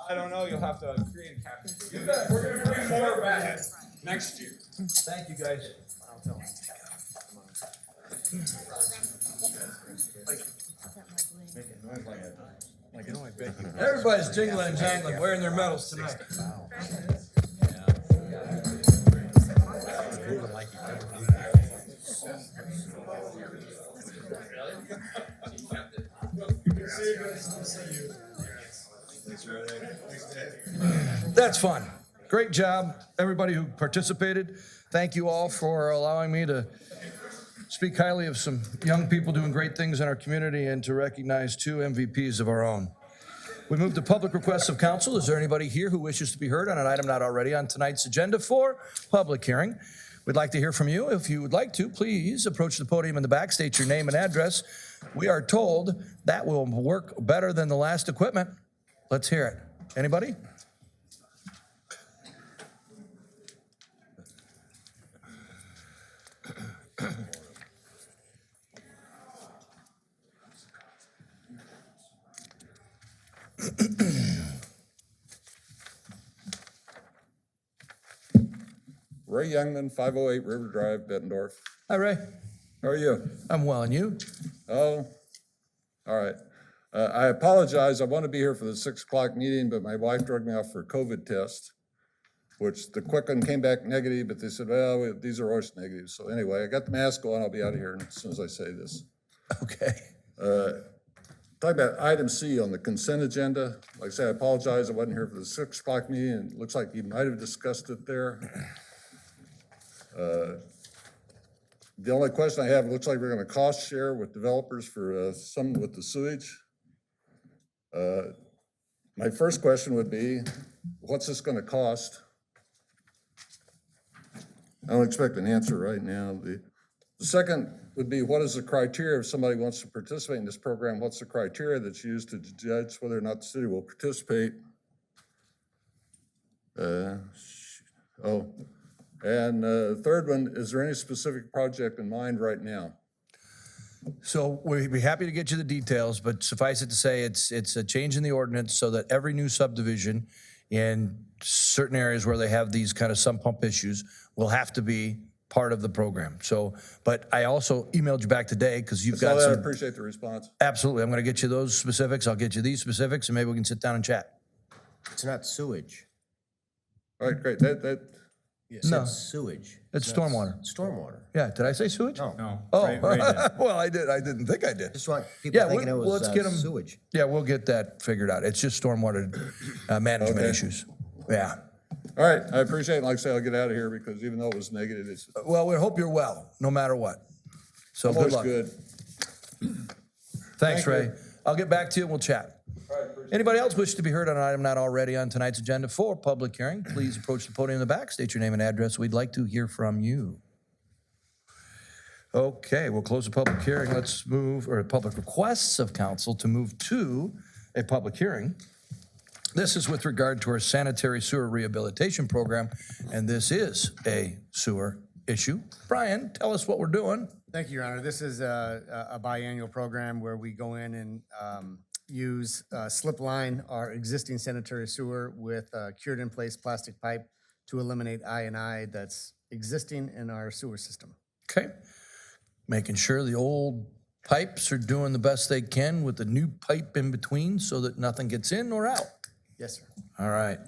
I don't know, you'll have to create a caption. We're gonna bring more back next year. Thank you, guys. Everybody's jingling and jangling, wearing their medals tonight. That's fun. Great job, everybody who participated. Thank you all for allowing me to speak highly of some young people doing great things in our community and to recognize 2 MVPs of our own. We move to public requests of council. Is there anybody here who wishes to be heard on an item not already on tonight's agenda for public hearing? We'd like to hear from you. If you would like to, please approach the podium in the back, state your name and address. We are told that will work better than the last equipment. Let's hear it. Anybody? Ray Youngman, 508 River Drive, Bettendorf. Hi, Ray. How are you? I'm well, and you? Oh, all right. I apologize. I want to be here for the 6 o'clock meeting, but my wife drugged me off for a COVID test, which the quick one came back negative, but they said, well, these are always negative. So anyway, I got the mask on. I'll be out of here as soon as I say this. Okay. Talking about item C on the consent agenda. Like I said, I apologize. I wasn't here for the 6 o'clock meeting, and it looks like you might have discussed it there. The only question I have, it looks like we're gonna cost share with developers for some with the sewage. My first question would be, what's this gonna cost? I don't expect an answer right now. The second would be, what is the criteria if somebody wants to participate in this program? What's the criteria that's used to judge whether or not the city will participate? And third one, is there any specific project in mind right now? So we'd be happy to get you the details, but suffice it to say, it's a change in the ordinance so that every new subdivision in certain areas where they have these kind of sump pump issues will have to be part of the program. So, but I also emailed you back today because you've got I some. appreciate the response. Absolutely. I'm going to get you those specifics. I'll get you these specifics and maybe we can sit down and chat. It's not sewage. All right, great. No. It's sewage. It's not stormwater. Stormwater. Yeah, did I say sewage? No. Oh, Ray did. well, I did. I didn't think I did. Just want people Yeah, thinking it was let's get 'em- sewage. Yeah, we'll get that figured out. It's just stormwater management Okay. issues. Yeah. All right, I appreciate it. Like I say, I'll get out of here because even though it was negative, it's Well, we hope you're well, no matter what. So good always luck. good. Thanks, Thank Ray. you. I'll get back to you and we'll chat. Anybody else wish to be heard on an item not already on tonight's agenda for public hearing? Please approach the podium in the back, state your name and address. We'd like to hear from you. Okay, we'll close the public hearing. Let's move, or public requests of council to move to a public hearing. This is with regard to our sanitary sewer rehabilitation program, and this is a sewer issue. Brian, tell us what we're doing. Thank you, Your Honor. This is a biannual program where we go in and use slip line our existing sanitary sewer with cured in place plastic pipe to eliminate I&I that's existing in our sewer system. Okay, making sure the old pipes are doing the best they can with the new pipe in between so that nothing gets in or out. Yes, sir. All right.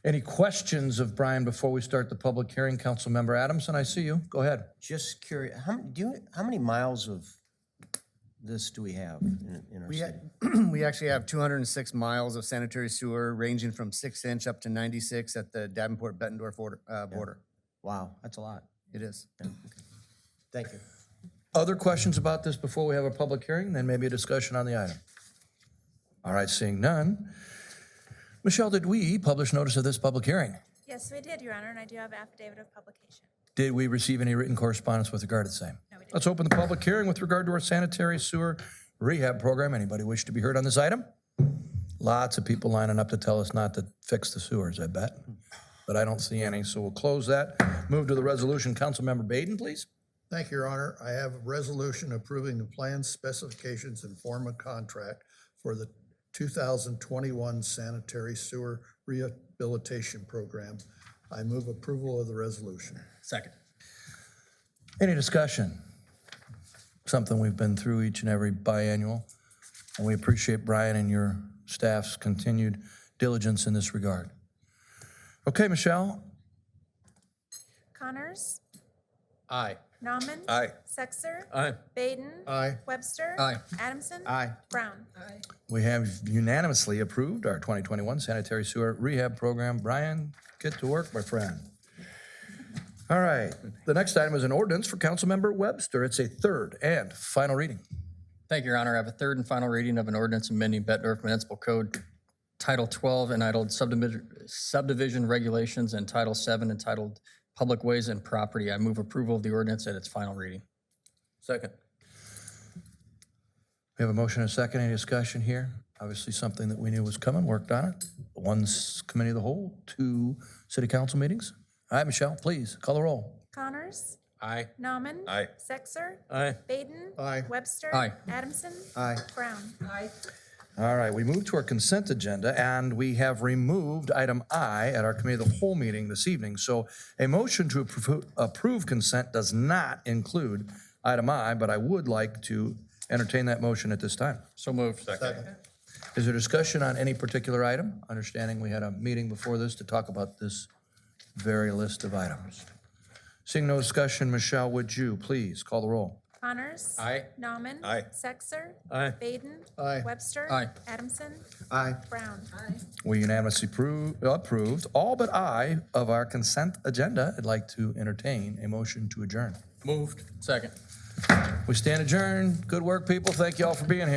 Any questions of Brian before we start the public hearing? Councilmember Adamson, I see you. Go ahead. Just curious, how many miles of this do we have in our city? We actually have 206 miles of sanitary sewer ranging from 6-inch up to 96 at the Davenport-Bettendorf border. Wow, that's a lot. It is. Thank you. Other questions about this before we have a public hearing, then maybe a discussion on the item? All right, seeing none. Michelle, did we publish notice of this public hearing? Yes, we did, Your Honor, and I do have affidavit of publication. Did we receive any written correspondence with regard to the same? No, we didn't. Let's open the public hearing with regard to our sanitary sewer rehab program. Anybody wish to be heard on this item? Lots of people lining up to tell us not to fix the sewers, I bet. But I don't see any, so we'll close that. Move to the resolution. Councilmember Baden, please. Thank you, Your Honor. I have a resolution approving the plans, specifications, and form of contract for the 2021 sanitary sewer rehabilitation program. I move approval of the resolution. Second. Any discussion? Something we've been through each and every biannual, and we appreciate Brian and your staff's continued diligence in this regard. Okay, Michelle? Connors, Aye. Nauman. Aye. Sexer. Aye. Baden. Aye. Webster. Aye. Adamson. Aye. Brown. We have unanimously approved our 2021 sanitary sewer rehab program. Brian, get to work, my friend. All right, the next item is an ordinance for Councilmember Webster. It's a third and final reading. Thank you, Your Honor. I have a third and final reading of an ordinance amending Bettendorf Municipal Code, Title 12 entitled Subdivision Regulations, and Title 7 entitled Public Ways and Property. I move approval of the ordinance at its final reading. Second. We have a motion and a second. Any discussion here? Obviously something that we knew was coming, worked on it. One's committee of the whole, 2 city council meetings. All right, Michelle, please call the roll. Connors, Aye. Nauman. Aye. Sexer. Aye. Baden. Aye. Webster. Aye. Adamson. Aye. Brown. Aye. All right, we move to our consent agenda, and we have removed item I at our committee of the whole meeting this evening. So a motion to approve consent does not include item I, but I would like to entertain that motion at this time. So moved. Second. Is there discussion on any particular item? Understanding we had a meeting before this to talk about this very list of items. Seeing no discussion, Michelle, would you please call the roll? Connors. Aye. Nauman. Aye. Sexer. Aye. Baden. Aye. Webster. Aye. Adamson. Aye. Brown. We unanimously approved all but I of our consent agenda. I'd like to entertain a motion to adjourn. Moved. Second. We stand adjourned. Good work, people. Thank you all for being here.